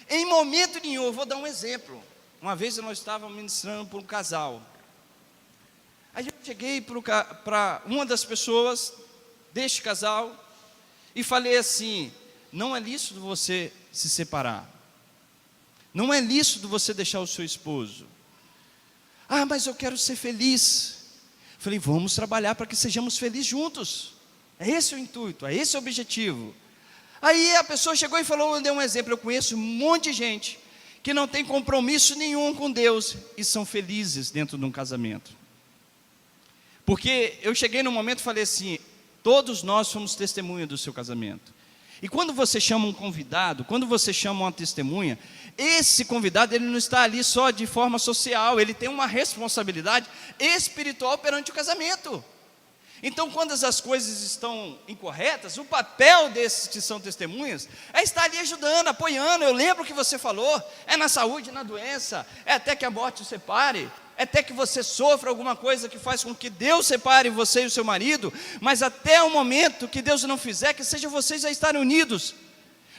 Em momento nenhum, eu vou dar um exemplo. Uma vez nós estávamos ministrando para um casal. Aí eu cheguei para uma das pessoas deste casal e falei assim: não é lícito você se separar, não é lícito você deixar o seu esposo. Ah, mas eu quero ser feliz. Falei: vamos trabalhar para que sejamos felizes juntos. É esse o intuito, é esse o objetivo. Aí a pessoa chegou e falou, eu dei um exemplo: eu conheço um monte de gente que não tem compromisso nenhum com Deus e são felizes dentro de um casamento. Porque eu cheguei no momento e falei assim: todos nós somos testemunha do seu casamento. E quando você chama um convidado, quando você chama uma testemunha, esse convidado, ele não está ali só de forma social, ele tem uma responsabilidade espiritual perante o casamento. Então, quando as coisas estão incorretas, o papel desses que são testemunhas é estar ali ajudando, apoiando. Eu lembro o que você falou, é na saúde, na doença, é até que a morte o separe, é até que você sofra alguma coisa que faz com que Deus separe você e o seu marido, mas até o momento que Deus não fizer, que seja vocês a estarem unidos.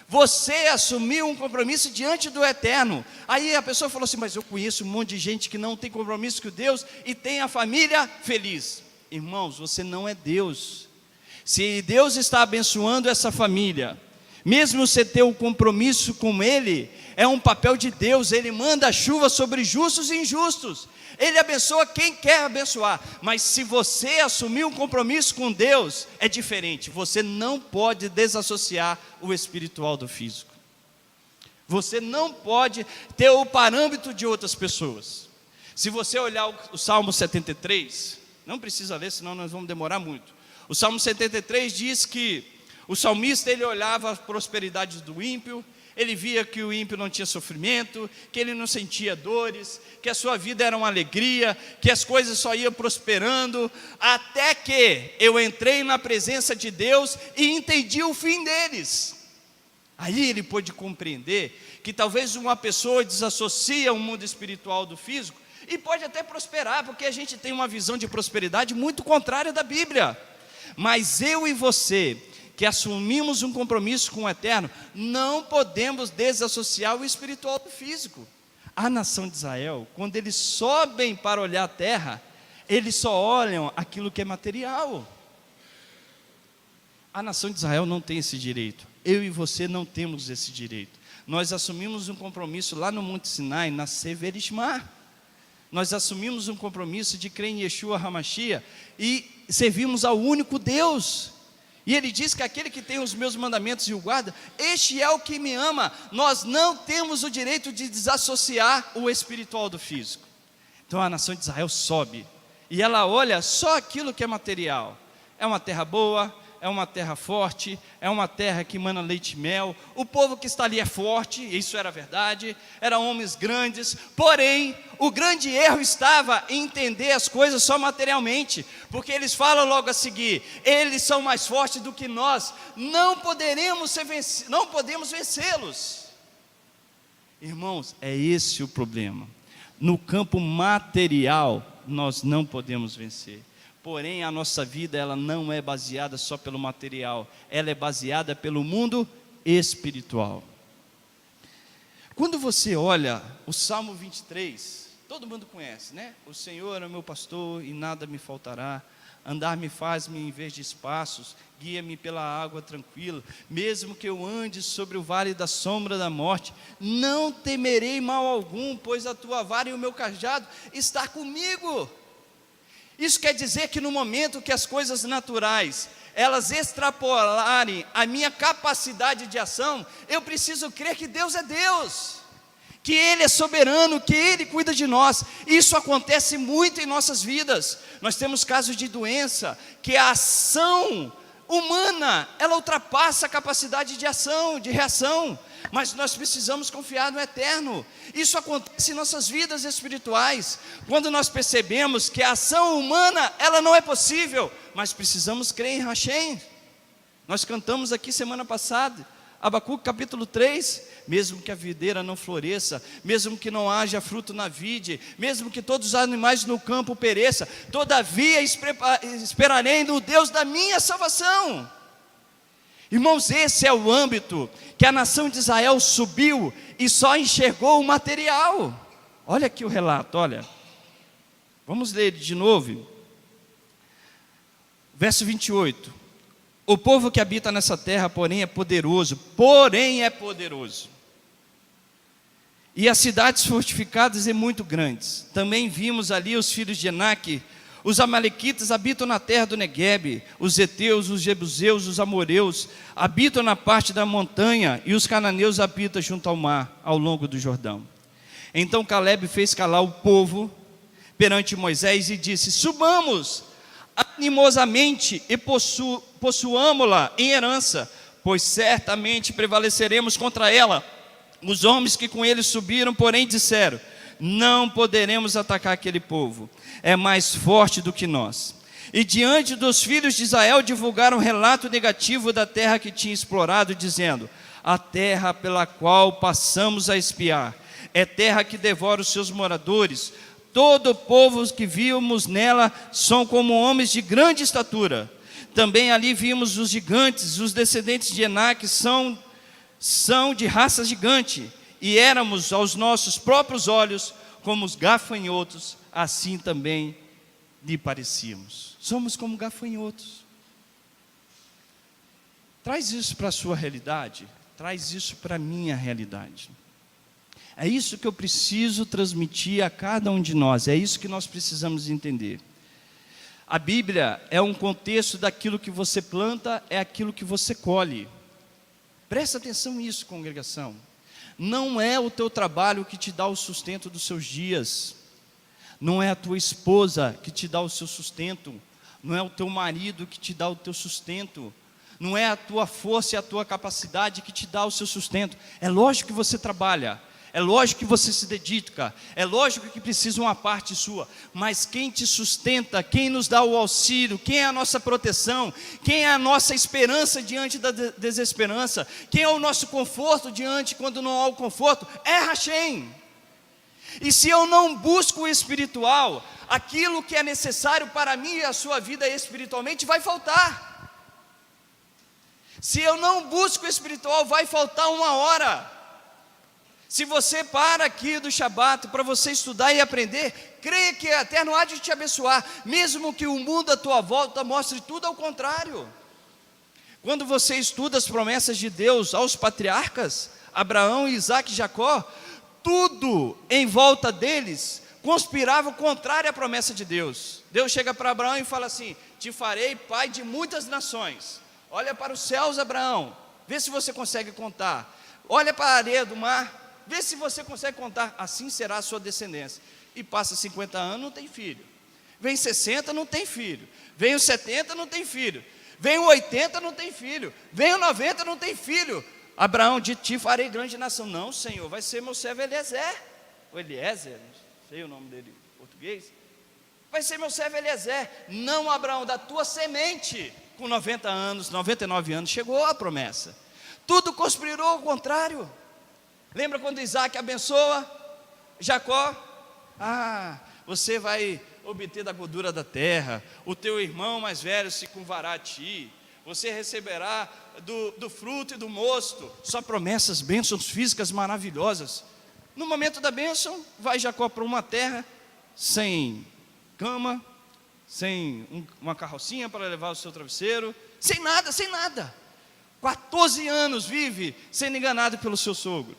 Você assumiu um compromisso diante do Eterno. Aí a pessoa falou assim: mas eu conheço um monte de gente que não tem compromisso com Deus e tem a família feliz. Irmãos, você não é Deus. Se Deus está abençoando essa família, mesmo você ter um compromisso com Ele, é um papel de Deus. Ele manda a chuva sobre justos e injustos, Ele abençoa quem quer abençoar. Mas se você assumir um compromisso com Deus, é diferente. Você não pode desassociar o espiritual do físico. Você não pode ter o parâmetro de outras pessoas. Se você olhar o Salmo 73, não precisa ler, senão nós vamos demorar muito. O Salmo 73 diz que o salmista, ele olhava a prosperidade do ímpio, ele via que o ímpio não tinha sofrimento, que ele não sentia dores, que a sua vida era uma alegria, que as coisas só iam prosperando, até que eu entrei na presença de Deus e entendi o fim deles. Aí ele pôde compreender que talvez uma pessoa desassocia o mundo espiritual do físico, e pode até prosperar, porque a gente tem uma visão de prosperidade muito contrária da Bíblia. Mas eu e você, que assumimos um compromisso com o Eterno, não podemos desassociar o espiritual do físico. A nação de Israel, quando eles sobem para olhar a terra, eles só olham aquilo que é material. A nação de Israel não tem esse direito. Eu e você não temos esse direito. Nós assumimos um compromisso lá no Monte Sinai, na Severishma. Nós assumimos um compromisso de crer em Yeshua HaMashiach e servimos ao único Deus. E Ele diz que aquele que tem os meus mandamentos e o guarda, este é o que me ama. Nós não temos o direito de desassociar o espiritual do físico. Então a nação de Israel sobe e ela olha só aquilo que é material. É uma terra boa, é uma terra forte, é uma terra que emana leite e mel. O povo que está ali é forte, isso era verdade, eram homens grandes. Porém, o grande erro estava em entender as coisas só materialmente, porque eles falam logo a seguir: eles são mais fortes do que nós, não podemos vencê-los. Irmãos, é esse o problema. No campo material, nós não podemos vencer. Porém, a nossa vida, ela não é baseada só pelo material, ela é baseada pelo mundo espiritual. Quando você olha o Salmo 23, todo mundo conhece, né? O Senhor é o meu pastor e nada me faltará. Andar-me faz-me em vez de espaços, guia-me pela água tranquila. Mesmo que eu ande sobre o vale da sombra da morte, não temerei mal algum, pois a tua vara e o meu cajado está comigo. Isso quer dizer que no momento que as coisas naturais, elas extrapolarem a minha capacidade de ação, eu preciso crer que Deus é Deus, que Ele é soberano, que Ele cuida de nós. Isso acontece muito em nossas vidas. Nós temos casos de doença, que a ação humana, ela ultrapassa a capacidade de ação, de reação, mas nós precisamos confiar no Eterno. Isso acontece em nossas vidas espirituais, quando nós percebemos que a ação humana, ela não é possível, mas precisamos crer em Hashem. Nós cantamos aqui semana passada, Abacuque capítulo 3, mesmo que a videira não floresça, mesmo que não haja fruto na vide, mesmo que todos os animais no campo pereçam, todavia esperarei no Deus da minha salvação. Irmãos, esse é o âmbito que a nação de Israel subiu e só enxergou o material. Olha aqui o relato, olha. Vamos ler de novo. Verso 28. O povo que habita nessa terra, porém é poderoso. E as cidades fortificadas e muito grandes. Também vimos ali os filhos de Enaque. Os amalequitas habitam na terra do Neguebe. Os heteus, os jebuseus, os amoreus habitam na parte da montanha. E os cananeus habitam junto ao mar, ao longo do Jordão. Então Caleb fez calar o povo perante Moisés e disse: subamos animosamente e possuamo-la em herança, pois certamente prevaleceremos contra ela. Os homens que com eles subiram, porém, disseram: não poderemos atacar aquele povo, é mais forte do que nós. E diante dos filhos de Israel divulgaram um relato negativo da terra que tinha explorado, dizendo: a terra pela qual passamos a espiar é terra que devora os seus moradores. Todo o povo que vimos nela são como homens de grande estatura. Também ali vimos os gigantes, os descendentes de Enaque são de raça gigante. E éramos aos nossos próprios olhos como os gafanhotos, assim também lhe parecíamos. Somos como gafanhotos. Traz isso para a sua realidade, traz isso para a minha realidade. É isso que eu preciso transmitir a cada um de nós, é isso que nós precisamos entender. A Bíblia é um contexto daquilo que você planta, é aquilo que você colhe. Presta atenção nisso, congregação. Não é o teu trabalho que te dá o sustento dos seus dias, não é a tua esposa que te dá o seu sustento, não é o teu marido que te dá o teu sustento, não é a tua força e a tua capacidade que te dá o seu sustento. É lógico que você trabalha, é lógico que você se dedica, é lógico que precisa uma parte sua, mas quem te sustenta, quem nos dá o auxílio, quem é a nossa proteção, quem é a nossa esperança diante da desesperança, quem é o nosso conforto diante quando não há o conforto, é Hashem. E se eu não busco o espiritual, aquilo que é necessário para mim e a sua vida espiritualmente vai faltar. Se eu não busco o espiritual, vai faltar uma hora. Se você para aqui do Shabat para você estudar e aprender, creia que o Eterno há de te abençoar, mesmo que o mundo à tua volta mostre tudo ao contrário. Quando você estuda as promessas de Deus aos patriarcas, Abraão, Isaac e Jacó, tudo em volta deles conspirava contrário à promessa de Deus. Deus chega para Abraão e fala assim: te farei pai de muitas nações. Olha para os céus, Abraão, vê se você consegue contar. Olha para a areia do mar, vê se você consegue contar, assim será a sua descendência. E passa 50 anos, não tem filho. Vem 60, não tem filho. Vem os 70, não tem filho. Vem o 80, não tem filho. Vem o 90, não tem filho. Abraão, de ti farei grande nação. Não, Senhor, vai ser meu servo Eliezer. O Eliezer, não sei o nome dele em português. Vai ser meu servo Eliezer. Não, Abraão, da tua semente. Com 90 anos, 99 anos, chegou a promessa. Tudo conspirou ao contrário. Lembra quando Isaac abençoa Jacó? Você vai obter da gordura da terra, o teu irmão mais velho se curvará a ti, você receberá do fruto e do mosto. Só promessas, bênçãos físicas maravilhosas. No momento da bênção, vai Jacó para uma terra sem cama, sem uma carrocinha para levar o seu travesseiro, sem nada. 14 anos vive sendo enganado pelo seu sogro.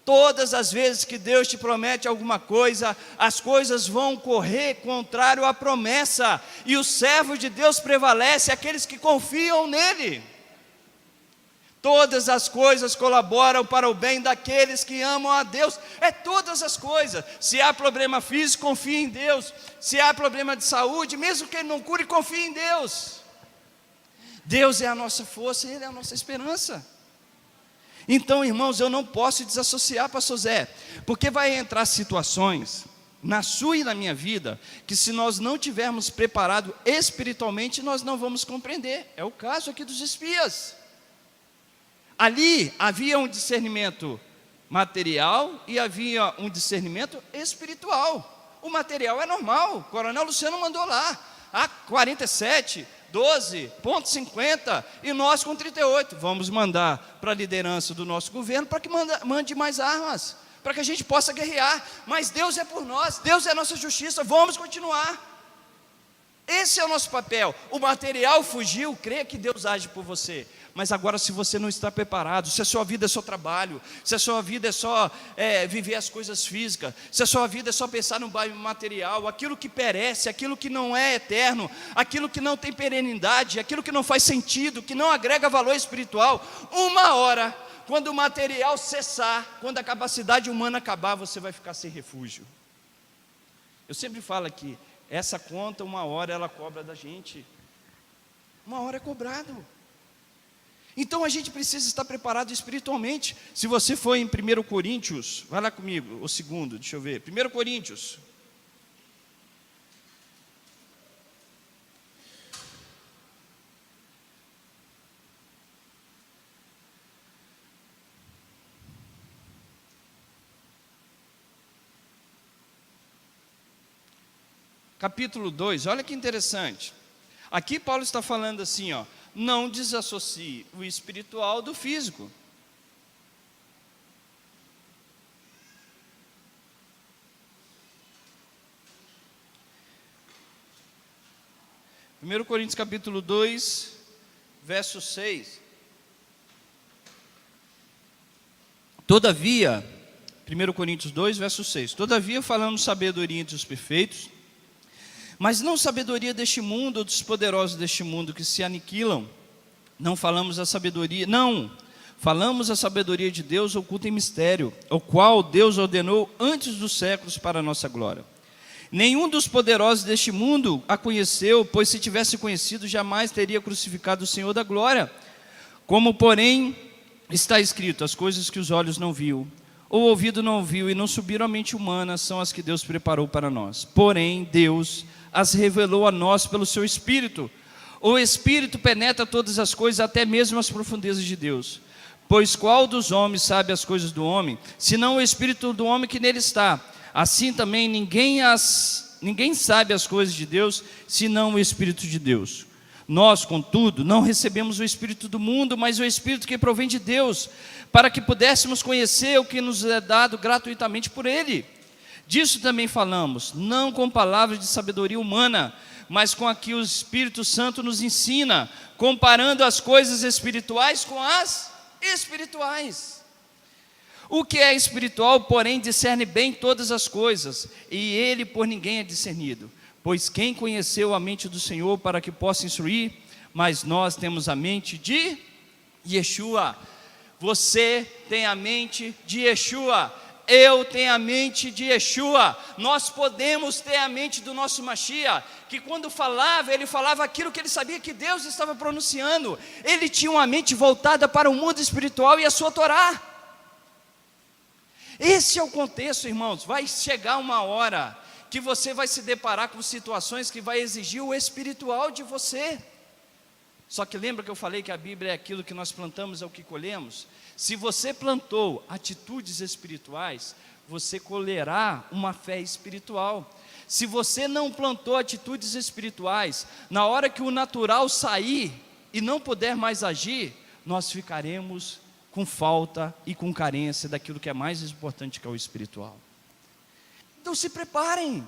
Todas as vezes que Deus te promete alguma coisa, as coisas vão correr contrário à promessa, e o servo de Deus prevalece, aqueles que confiam nele. Todas as coisas colaboram para o bem daqueles que amam a Deus. É todas as coisas. Se há problema físico, confie em Deus. Se há problema de saúde, mesmo que Ele não cure, confie em Deus. Deus é a nossa força, Ele é a nossa esperança. Então, irmãos, eu não posso desassociar, pastor Zé, porque vai entrar situações na sua e na minha vida, que se nós não tivermos preparado espiritualmente, nós não vamos compreender. É o caso aqui dos espias. Ali havia um discernimento material e havia um discernimento espiritual. O material é normal, o coronel Luciano mandou lá, 47, 12,50 e nós com 38, vamos mandar para a liderança do nosso governo para que mande mais armas, para que a gente possa guerrear, mas Deus é por nós, Deus é a nossa justiça, vamos continuar. Esse é o nosso papel. O material fugiu, creia que Deus age por você. Mas agora, se você não está preparado, se a sua vida é só trabalho, se a sua vida é só viver as coisas físicas, se a sua vida é só pensar no material, aquilo que perece, aquilo que não é eterno, aquilo que não tem perenidade, aquilo que não faz sentido, que não agrega valor espiritual, uma hora, quando o material cessar, quando a capacidade humana acabar, você vai ficar sem refúgio. Eu sempre falo aqui, essa conta, uma hora ela cobra da gente. Uma hora é cobrado. Então a gente precisa estar preparado espiritualmente. Se você for em 1 Coríntios, vai lá comigo, o segundo, deixa eu ver. 1 Coríntios. Capítulo 2, olha que interessante. Aqui Paulo está falando assim, ó, não desassocie o espiritual do físico. Primeiro Coríntios capítulo 2, verso 6. Todavia, 1 Coríntios 2, verso 6. Todavia falamos sabedoria entre os perfeitos, mas não sabedoria deste mundo ou dos poderosos deste mundo que se aniquilam. Não falamos a sabedoria, não, falamos a sabedoria de Deus oculta em mistério, o qual Deus ordenou antes dos séculos para a nossa glória. Nenhum dos poderosos deste mundo a conheceu, pois se tivesse conhecido, jamais teria crucificado o Senhor da glória. Como, porém, está escrito, as coisas que os olhos não viu, ou o ouvido não ouviu e não subiram à mente humana, são as que Deus preparou para nós. Porém, Deus as revelou a nós pelo seu Espírito. O Espírito penetra todas as coisas, até mesmo as profundezas de Deus. Pois qual dos homens sabe as coisas do homem, senão o Espírito do homem que nele está? Assim também ninguém sabe as coisas de Deus, senão o Espírito de Deus. Nós, contudo, não recebemos o Espírito do mundo, mas o Espírito que provém de Deus, para que pudéssemos conhecer o que nos é dado gratuitamente por Ele. Disso também falamos, não com palavras de sabedoria humana, mas com a que o Espírito Santo nos ensina, comparando as coisas espirituais com as espirituais. O que é espiritual, porém, discerne bem todas as coisas, e ele por ninguém é discernido. Pois quem conheceu a mente do Senhor para que possa instruir? Mas nós temos a mente de Yeshua. Você tem a mente de Yeshua. Eu tenho a mente de Yeshua. Nós podemos ter a mente do nosso Mashiach, que quando falava, ele falava aquilo que ele sabia que Deus estava pronunciando. Ele tinha uma mente voltada para o mundo espiritual e a sua Torá. Esse é o contexto, irmãos. Vai chegar uma hora que você vai se deparar com situações que vai exigir o espiritual de você. Só que lembra que eu falei que a Bíblia é aquilo que nós plantamos, é o que colhemos? Se você plantou atitudes espirituais, você colherá uma fé espiritual. Se você não plantou atitudes espirituais, na hora que o natural sair e não puder mais agir, nós ficaremos com falta e com carência daquilo que é mais importante, que é o espiritual. Então se preparem.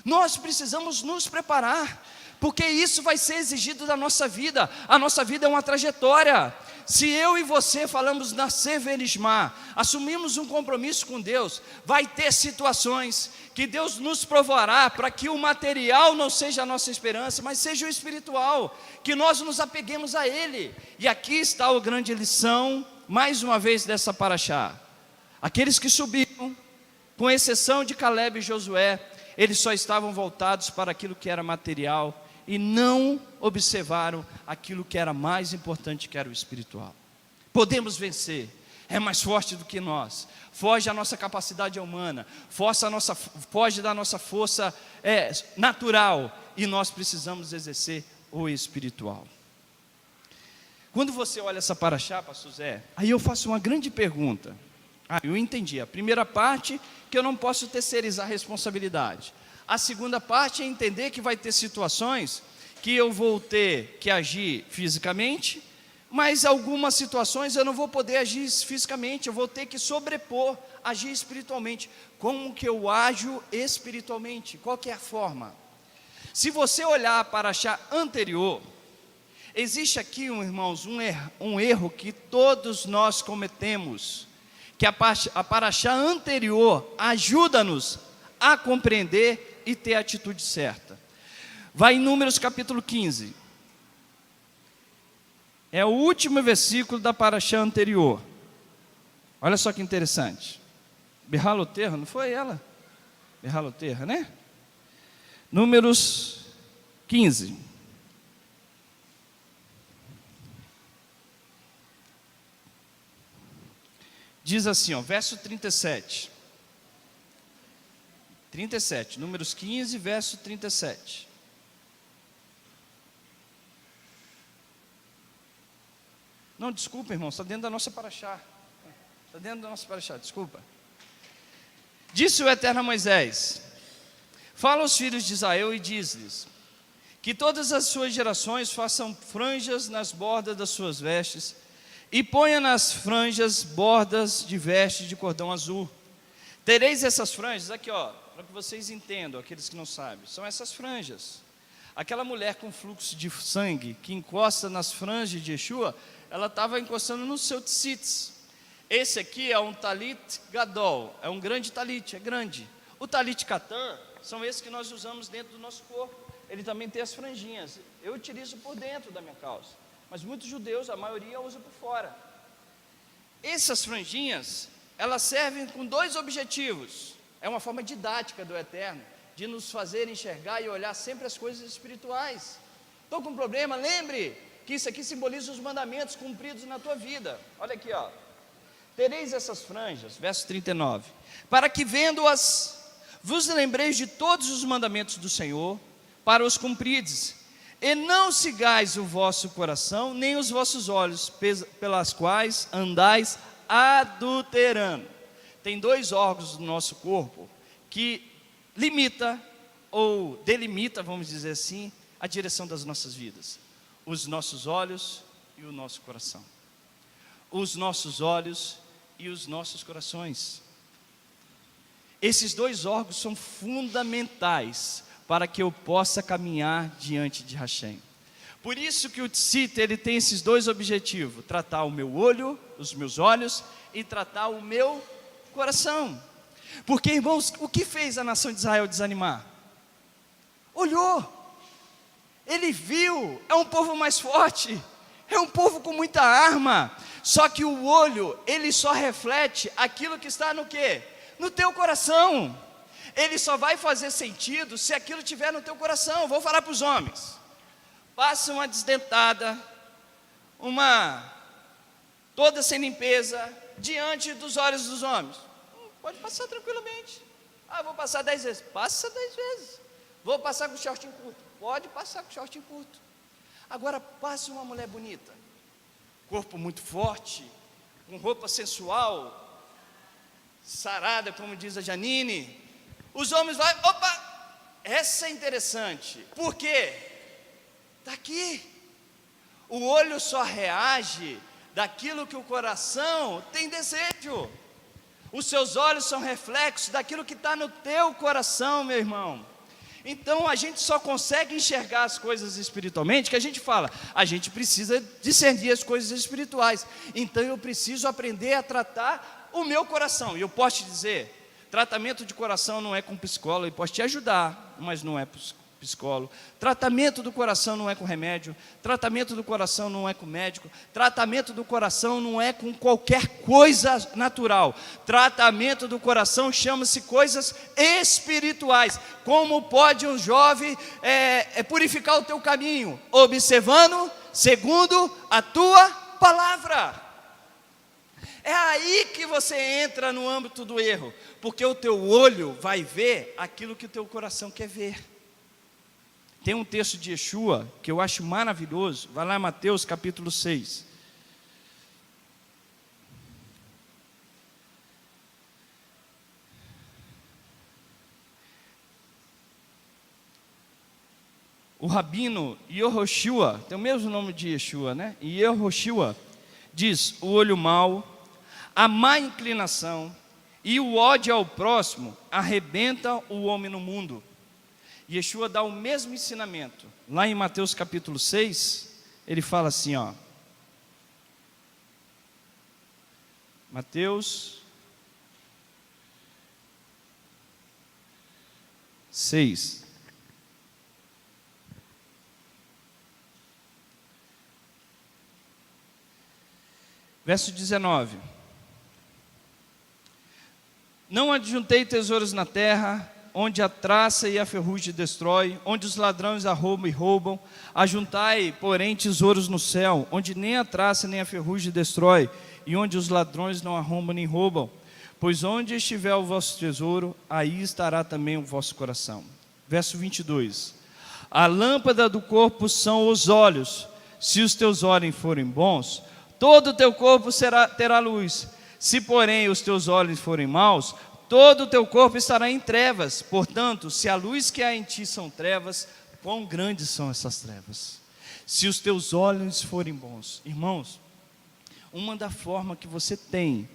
Nós precisamos nos preparar, porque isso vai ser exigido da nossa vida. A nossa vida é uma trajetória. Se eu e você falamos nascer Verismar, assumimos um compromisso com Deus, vai ter situações que Deus nos provará para que o material não seja a nossa esperança, mas seja o espiritual, que nós nos apeguemos a Ele. E aqui está a grande lição, mais uma vez, dessa paraxá. Aqueles que subiram, com exceção de Caleb e Josué, eles só estavam voltados para aquilo que era material, e não observaram aquilo que era mais importante, que era o espiritual. Podemos vencer, é mais forte do que nós, foge a nossa capacidade humana, foge da nossa força natural, e nós precisamos exercer o espiritual. Quando você olha essa paraxá, pastor Zé, aí eu faço uma grande pergunta. Eu entendi, a primeira parte, que eu não posso terceirizar a responsabilidade. A segunda parte é entender que vai ter situações que eu vou ter que agir fisicamente, mas algumas situações eu não vou poder agir fisicamente, eu vou ter que sobrepor, agir espiritualmente. Como que eu ajo espiritualmente? Qual que é a forma? Se você olhar para a Parashá anterior, existe aqui, irmãos, um erro que todos nós cometemos, que a Parashá anterior ajuda-nos a compreender e ter a atitude certa. Vai em Números capítulo 15. É o último versículo da Parashá anterior. Olha só que interessante. Berraloterra, não foi ela? Berraloterra, né? Números 15. Diz assim, ó, verso 37. 37, Números 15, verso 37. Não, desculpa, irmão, está dentro da nossa Parashá. Está dentro da nossa Parashá, desculpa. Disse o Eterno a Moisés: fala aos filhos de Israel e diz-lhes que todas as suas gerações façam franjas nas bordas das suas vestes, e ponha nas franjas bordas de vestes de cordão azul. Tereis essas franjas, aqui ó, para que vocês entendam, aqueles que não sabem, são essas franjas. Aquela mulher com fluxo de sangue, que encosta nas franjas de Yeshua, ela estava encostando no seu tzitz. Esse aqui é um talit gadol, é um grande talit, é grande. O talit katan, são esses que nós usamos dentro do nosso corpo. Ele também tem as franjinhas, eu utilizo por dentro da minha calça. Mas muitos judeus, a maioria, usa por fora. Essas franjinhas, elas servem com dois objetivos. É uma forma didática do Eterno, de nos fazer enxergar e olhar sempre as coisas espirituais. Estou com um problema? Lembre que isso aqui simboliza os mandamentos cumpridos na tua vida. Olha aqui, ó. Tereis essas franjas, verso 39, para que vendo-as, vos lembreis de todos os mandamentos do Senhor, para os cumprides. E não sigais o vosso coração, nem os vossos olhos, pelas quais andais adulterando. Tem dois órgãos do nosso corpo que limita ou delimita, vamos dizer assim, a direção das nossas vidas: os nossos olhos e o nosso coração. Os nossos olhos e os nossos corações. Esses dois órgãos são fundamentais para que eu possa caminhar diante de Hashem. Por isso que o tzit, ele tem esses dois objetivos: tratar o meu olho, os meus olhos, e tratar o meu coração. Porque, irmãos, o que fez a nação de Israel desanimar? Olhou, ele viu, é um povo mais forte, é um povo com muita arma. Só que o olho, ele só reflete aquilo que está no quê? No teu coração. Ele só vai fazer sentido se aquilo estiver no teu coração. Vou falar para os homens: passa uma desdentada, toda sem limpeza, diante dos olhos dos homens. Pode passar tranquilamente. Vou passar 10 vezes. Passa 10 vezes. Vou passar com shortinho curto. Pode passar com shortinho curto. Agora, passe uma mulher bonita, corpo muito forte, com roupa sensual, sarada, como diz a Janine. Os homens vão, opa, essa é interessante. Por quê? Está aqui. O olho só reage daquilo que o coração tem desejo. Os seus olhos são reflexos daquilo que está no teu coração, meu irmão. Então a gente só consegue enxergar as coisas espiritualmente, que a gente fala, a gente precisa discernir as coisas espirituais. Então eu preciso aprender a tratar o meu coração. E eu posso te dizer, tratamento de coração não é com psicólogo, ele pode te ajudar, mas não é psicólogo. Tratamento do coração não é com remédio, tratamento do coração não é com médico, tratamento do coração não é com qualquer coisa natural. Tratamento do coração chama-se coisas espirituais. Como pode um jovem purificar o teu caminho? Observando segundo a tua palavra. É aí que você entra no âmbito do erro, porque o teu olho vai ver aquilo que o teu coração quer ver. Tem um texto de Yeshua que eu acho maravilhoso, vai lá em Mateus capítulo 6. O rabino Yehoshua, tem o mesmo nome de Yeshua, né? Yehoshua diz: o olho mau, a má inclinação e o ódio ao próximo arrebenta o homem no mundo. Yeshua dá o mesmo ensinamento. Lá em Mateus capítulo 6, ele fala assim, ó. Mateus 6. Verso 19. Não ajuntei tesouros na terra, onde a traça e a ferrugem destrói, onde os ladrões arrombam e roubam. Ajuntai, porém, tesouros no céu, onde nem a traça nem a ferrugem destrói, e onde os ladrões não arrombam nem roubam. Pois onde estiver o vosso tesouro, aí estará também o vosso coração. Verso 22. A lâmpada do corpo são os olhos. Se os teus olhos forem bons, todo o teu corpo terá luz. Se, porém, os teus olhos forem maus, todo o teu corpo estará em trevas. Portanto, se a luz que há em ti são trevas, quão grandes são essas trevas? Se os teus olhos forem bons. Irmãos, uma da forma que você tem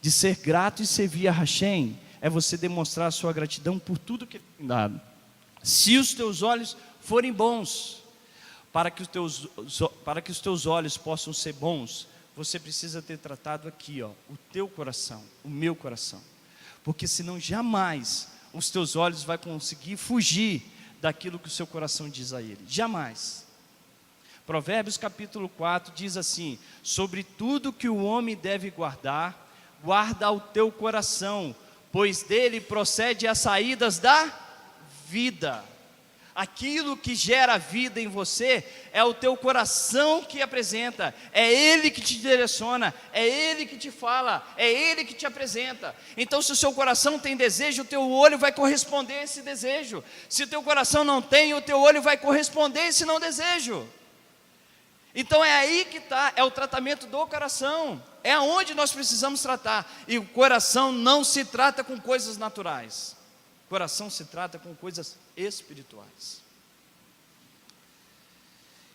de ser grato e servir a Hashem é você demonstrar a sua gratidão por tudo que Ele tem dado. Se os teus olhos forem bons, para que os teus olhos possam ser bons, você precisa ter tratado aqui, ó, o teu coração, o meu coração. Porque senão jamais os teus olhos vão conseguir fugir daquilo que o seu coração diz a ele. Jamais. Provérbios capítulo 4 diz assim: sobre tudo que o homem deve guardar, guarda o teu coração, pois dele procede as saídas da vida. Aquilo que gera vida em você é o teu coração que apresenta, é Ele que te direciona, é Ele que te fala, é Ele que te apresenta. Então, se o seu coração tem desejo, o teu olho vai corresponder a esse desejo. Se o teu coração não tem, o teu olho vai corresponder a esse não desejo. Então é aí que está, é o tratamento do coração, é aonde nós precisamos tratar. E o coração não se trata com coisas naturais, o coração se trata com coisas espirituais.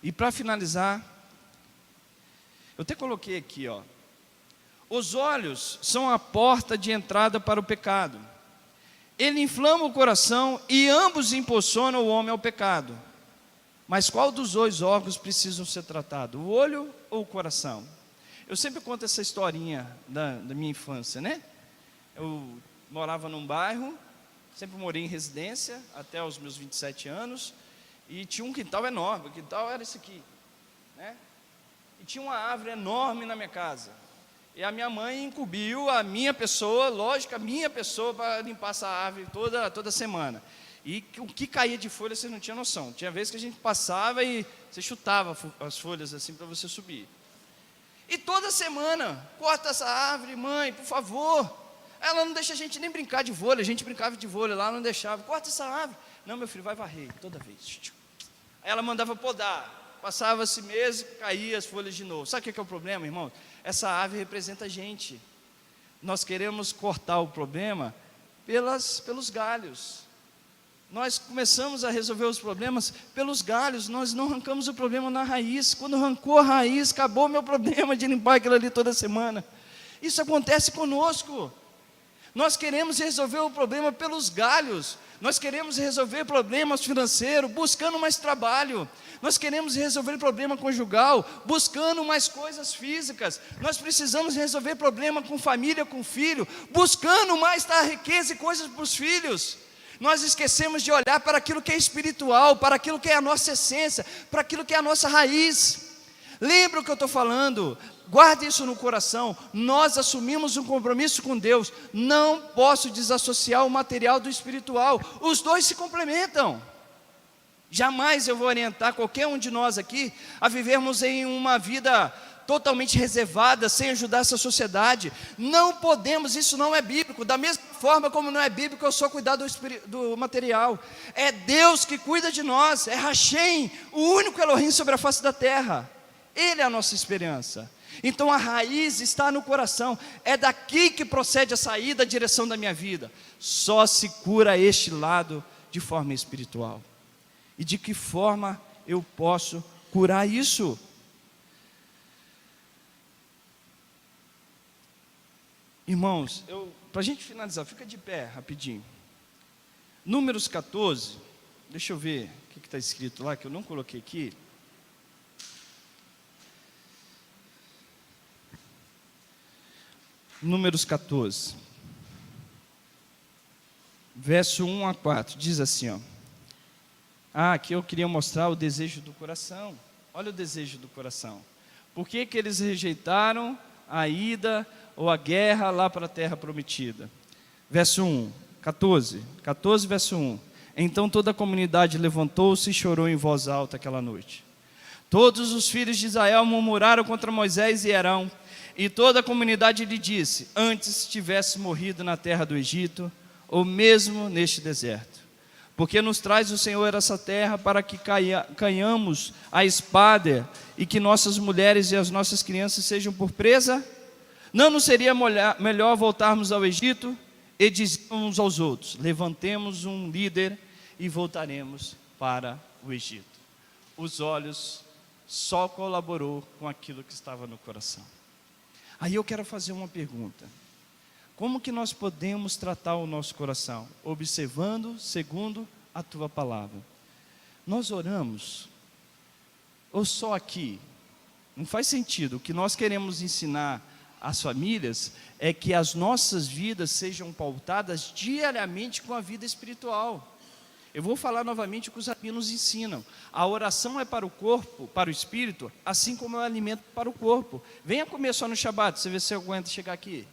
E para finalizar, eu até coloquei aqui, ó, os olhos são a porta de entrada para o pecado. Ele inflama o coração e ambos impulsionam o homem ao pecado. Mas qual dos dois órgãos precisam ser tratados? O olho ou o coração? Eu sempre conto essa historinha da minha infância, né? Eu morava num bairro, sempre morei em residência, até os meus 27 anos, e tinha um quintal enorme, o quintal era esse aqui, né? E tinha uma árvore enorme na minha casa. E a minha mãe incumbiu a minha pessoa, lógico, a minha pessoa, para limpar essa árvore toda semana. E o que caía de folha você não tinha noção. Tinha vezes que a gente passava e você chutava as folhas assim para você subir. E toda semana, corta essa árvore, mãe, por favor. Ela não deixa a gente nem brincar de vôlei, a gente brincava de vôlei lá, não deixava. Corta essa árvore. Não, meu filho, vai varrer, toda vez. Aí ela mandava podar. Passava-se mês, caía as folhas de novo. Sabe o que é o problema, irmão? Essa árvore representa a gente. Nós queremos cortar o problema pelos galhos. Nós começamos a resolver os problemas pelos galhos, nós não arrancamos o problema na raiz. Quando arrancou a raiz, acabou o meu problema de limpar aquilo ali toda semana. Isso acontece conosco. Nós queremos resolver o problema pelos galhos. Nós queremos resolver problemas financeiros, buscando mais trabalho. Nós queremos resolver problema conjugal, buscando mais coisas físicas. Nós precisamos resolver problema com família, com filho, buscando mais dar riqueza e coisas para os filhos. Nós esquecemos de olhar para aquilo que é espiritual, para aquilo que é a nossa essência, para aquilo que é a nossa raiz. Lembra o que eu estou falando? Guarde isso no coração. Nós assumimos um compromisso com Deus. Não posso desassociar o material do espiritual. Os dois se complementam. Jamais eu vou orientar qualquer um de nós aqui a vivermos em uma vida totalmente reservada, sem ajudar essa sociedade. Não podemos, isso não é bíblico. Da mesma forma como não é bíblico eu só cuidar do material. É Deus que cuida de nós, é Hashem, o único Elohim sobre a face da terra. Ele é a nossa esperança. Então a raiz está no coração, é daqui que procede a saída, a direção da minha vida. Só se cura este lado de forma espiritual. E de que forma eu posso curar isso? Irmãos, para a gente finalizar, fica de pé rapidinho. Números 14, deixa eu ver o que está escrito lá, que eu não coloquei aqui. Números 14, verso 1 a 4, diz assim, ó. Aqui eu queria mostrar o desejo do coração. Olha o desejo do coração. Por que que eles rejeitaram a ida ou a guerra lá para a terra prometida? Verso 1, 14, verso 1. Então toda a comunidade levantou-se e chorou em voz alta aquela noite. Todos os filhos de Israel murmuraram contra Moisés e Arão, e toda a comunidade lhe disse: antes tivesse morrido na terra do Egito, ou mesmo neste deserto. Porque nos traz o Senhor essa terra para que caiamos a espada e que nossas mulheres e as nossas crianças sejam por presa? Não nos seria melhor voltarmos ao Egito? E dizíamos uns aos outros: levantemos um líder e voltaremos para o Egito. Os olhos só colaborou com aquilo que estava no coração. Aí eu quero fazer uma pergunta. Como que nós podemos tratar o nosso coração? Observando segundo a tua palavra. Nós oramos, ou só aqui? Não faz sentido. O que nós queremos ensinar às famílias é que as nossas vidas sejam pautadas diariamente com a vida espiritual. Eu vou falar novamente o que os rabinos ensinam. A oração é para o corpo, para o espírito, assim como é o alimento para o corpo. Venha comer só no Shabat, você vê se aguenta chegar aqui.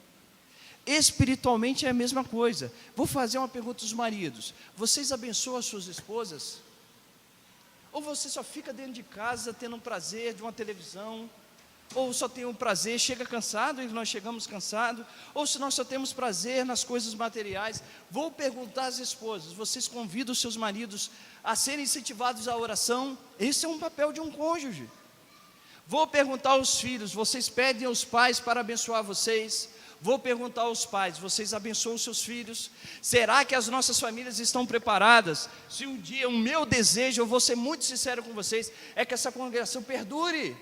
Espiritualmente é a mesma coisa. Vou fazer uma pergunta aos maridos: vocês abençoam as suas esposas? Ou você só fica dentro de casa tendo um prazer de uma televisão? Ou só tem um prazer, chega cansado e nós chegamos cansados? Ou se nós só temos prazer nas coisas materiais? Vou perguntar às esposas: vocês convidam os seus maridos a serem incentivados à oração? Esse é um papel de um cônjuge. Vou perguntar aos filhos: vocês pedem aos pais para abençoar vocês? Vou perguntar aos pais: vocês abençoam os seus filhos? Será que as nossas famílias estão preparadas? Se um dia, o meu desejo, eu vou ser muito sincero com vocês, é que essa congregação perdure,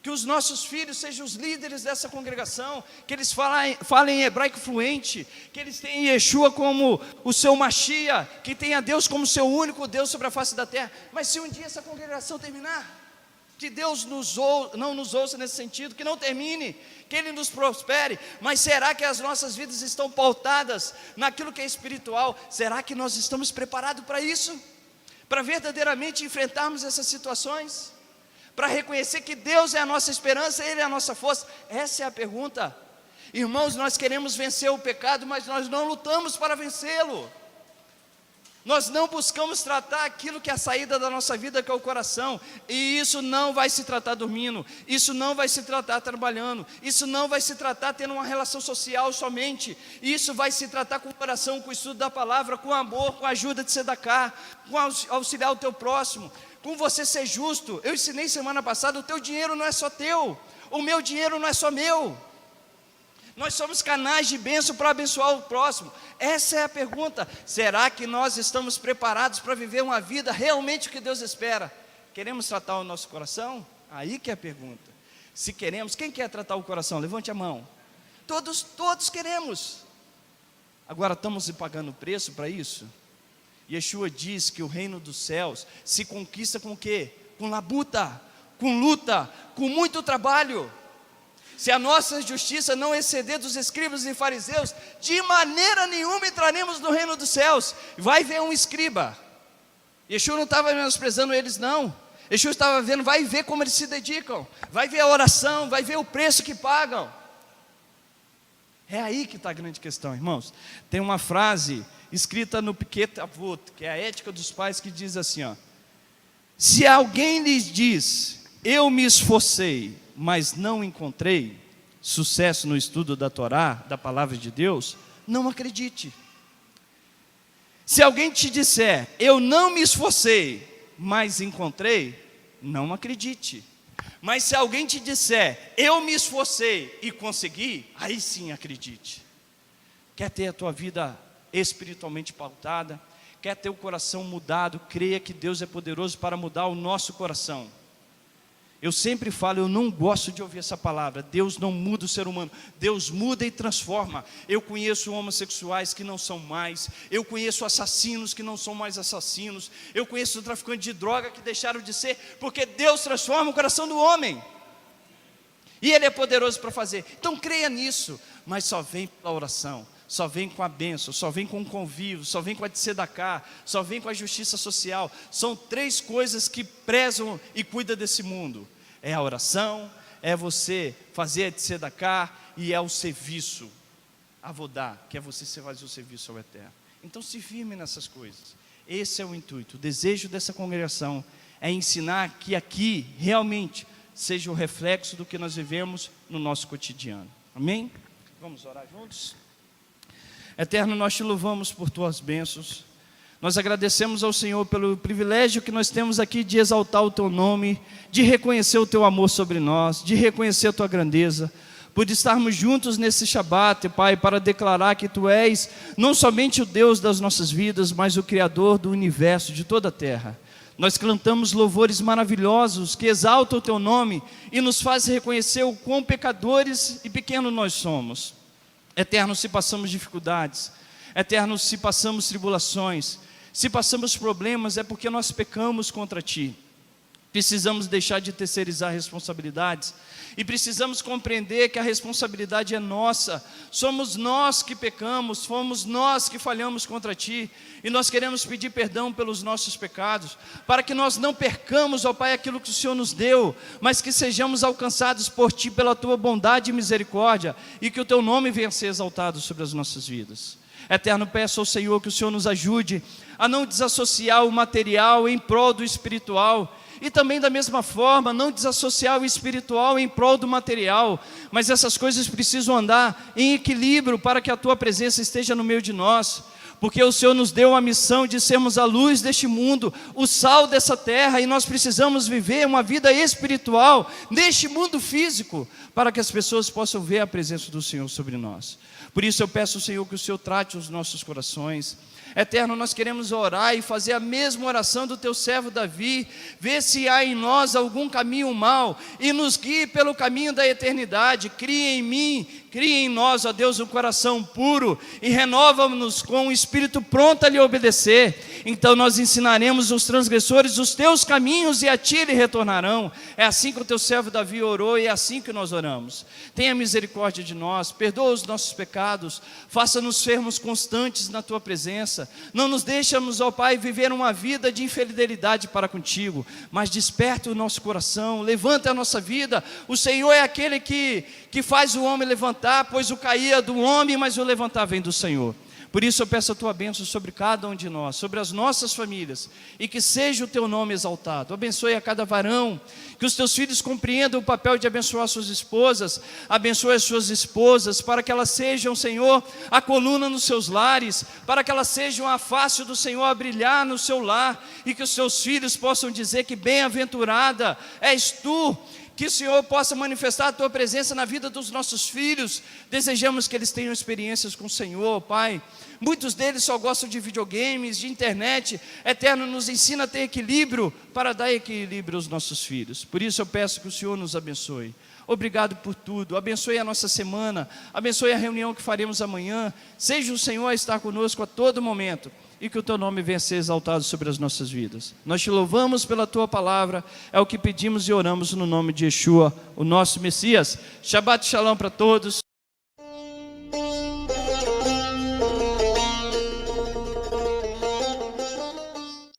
que os nossos filhos sejam os líderes dessa congregação, que eles falem em hebraico fluente, que eles tenham Yeshua como o seu Mashiach, que tenha Deus como seu único Deus sobre a face da terra. Mas se um dia essa congregação terminar, que Deus não nos ouça nesse sentido, que não termine, que Ele nos prospere. Mas será que as nossas vidas estão pautadas naquilo que é espiritual? Será que nós estamos preparados para isso? Para verdadeiramente enfrentarmos essas situações? Para reconhecer que Deus é a nossa esperança, Ele é a nossa força? Essa é a pergunta. Irmãos, nós queremos vencer o pecado, mas nós não lutamos para vencê-lo. Nós não buscamos tratar aquilo que é a saída da nossa vida, que é o coração. E isso não vai se tratar dormindo, isso não vai se tratar trabalhando, isso não vai se tratar tendo uma relação social somente. Isso vai se tratar com o coração, com o estudo da palavra, com amor, com a ajuda de Sedaká, com auxiliar o teu próximo, com você ser justo. Eu ensinei semana passada: o teu dinheiro não é só teu, o meu dinheiro não é só meu. Nós somos canais de bênção para abençoar o próximo. Essa é a pergunta. Será que nós estamos preparados para viver uma vida realmente o que Deus espera? Queremos tratar o nosso coração? Aí que é a pergunta. Se queremos, quem quer tratar o coração? Levante a mão. Todos queremos. Agora, estamos pagando preço para isso? Yeshua diz que o reino dos céus se conquista com o quê? Com labuta, com luta, com muito trabalho. Se a nossa justiça não exceder dos escribas e fariseus, de maneira nenhuma entraremos no reino dos céus. Vai ver um escriba. Yeshua não estava menosprezando eles, não. Yeshua estava vendo, vai ver como eles se dedicam, vai ver a oração, vai ver o preço que pagam. É aí que está a grande questão, irmãos. Tem uma frase escrita no Piquet Avot, que é a ética dos pais, que diz assim, ó: se alguém lhes diz: eu me esforcei, mas não encontrei sucesso no estudo da Torá, da palavra de Deus, não acredite. Se alguém te disser: eu não me esforcei, mas encontrei, não acredite. Mas se alguém te disser: eu me esforcei e consegui, aí sim acredite. Quer ter a tua vida espiritualmente pautada? Quer ter o coração mudado? Creia que Deus é poderoso para mudar o nosso coração. Eu sempre falo, eu não gosto de ouvir essa palavra. Deus não muda o ser humano, Deus muda e transforma. Eu conheço homossexuais que não são mais, eu conheço assassinos que não são mais assassinos, eu conheço traficantes de droga que deixaram de ser, porque Deus transforma o coração do homem. E Ele é poderoso para fazer. Então creia nisso, mas só vem pela oração, só vem com a bênção, só vem com o convívio, só vem com a tzedaká, só vem com a justiça social. São 3 coisas que prezam e cuidam desse mundo. É a oração, é você fazer a tzedaká e é o serviço, avodá, que é você fazer o serviço ao Eterno. Então se firme nessas coisas. Esse é o intuito, o desejo dessa congregação é ensinar que aqui realmente seja o reflexo do que nós vivemos no nosso cotidiano. Amém? Vamos orar juntos? Eterno, nós te louvamos por tuas bênçãos. Nós agradecemos ao Senhor pelo privilégio que nós temos aqui de exaltar o teu nome, de reconhecer o teu amor sobre nós, de reconhecer a tua grandeza, por estarmos juntos nesse Shabat, Pai, para declarar que tu és não somente o Deus das nossas vidas, mas o Criador do universo, de toda a terra. Nós cantamos louvores maravilhosos que exaltam o teu nome e nos faz reconhecer o quão pecadores e pequenos nós somos. Eterno, se passamos dificuldades, Eterno, se passamos tribulações, se passamos problemas, é porque nós pecamos contra Ti. Precisamos deixar de terceirizar responsabilidades e precisamos compreender que a responsabilidade é nossa. Somos nós que pecamos, fomos nós que falhamos contra Ti, e nós queremos pedir perdão pelos nossos pecados, para que nós não percamos, ó Pai, aquilo que o Senhor nos deu, mas que sejamos alcançados por Ti pela Tua bondade e misericórdia, e que o Teu nome venha a ser exaltado sobre as nossas vidas. Eterno, peço ao Senhor que o Senhor nos ajude a não desassociar o material em prol do espiritual, e também da mesma forma, não desassociar o espiritual em prol do material, mas essas coisas precisam andar em equilíbrio para que a Tua presença esteja no meio de nós, porque o Senhor nos deu a missão de sermos a luz deste mundo, o sal dessa terra, e nós precisamos viver uma vida espiritual neste mundo físico, para que as pessoas possam ver a presença do Senhor sobre nós. Por isso eu peço ao Senhor que o Senhor trate os nossos corações. Eterno, nós queremos orar e fazer a mesma oração do teu servo Davi, ver se há em nós algum caminho mau, e nos guie pelo caminho da eternidade. Cria em mim, cria em nós, ó Deus, um coração puro, e renova-nos com um espírito pronto a lhe obedecer. Então nós ensinaremos os transgressores os teus caminhos, e a ti lhe retornarão. É assim que o teu servo Davi orou, e é assim que nós oramos. Tenha misericórdia de nós, perdoa os nossos pecados, faça-nos sermos constantes na tua presença. Não nos deixamos, ó Pai, viver uma vida de infidelidade para contigo, mas desperta o nosso coração, levanta a nossa vida. O Senhor é aquele que faz o homem levantar, pois o cair é do homem, mas o levantar vem do Senhor. Por isso eu peço a tua bênção sobre cada um de nós, sobre as nossas famílias, e que seja o teu nome exaltado. Abençoe a cada varão, que os teus filhos compreendam o papel de abençoar suas esposas. Abençoe as suas esposas, para que elas sejam, Senhor, a coluna nos seus lares, para que elas sejam a face do Senhor a brilhar no seu lar, e que os seus filhos possam dizer que bem-aventurada és tu. Que o Senhor possa manifestar a tua presença na vida dos nossos filhos. Desejamos que eles tenham experiências com o Senhor, Pai. Muitos deles só gostam de videogames, de internet. Eterno, nos ensina a ter equilíbrio, para dar equilíbrio aos nossos filhos. Por isso eu peço que o Senhor nos abençoe. Obrigado por tudo. Abençoe a nossa semana, abençoe a reunião que faremos amanhã. Seja o Senhor a estar conosco a todo momento, e que o teu nome venha a ser exaltado sobre as nossas vidas. Nós te louvamos pela tua palavra, é o que pedimos e oramos no nome de Yeshua, o nosso Messias. Shabbat Shalom para todos.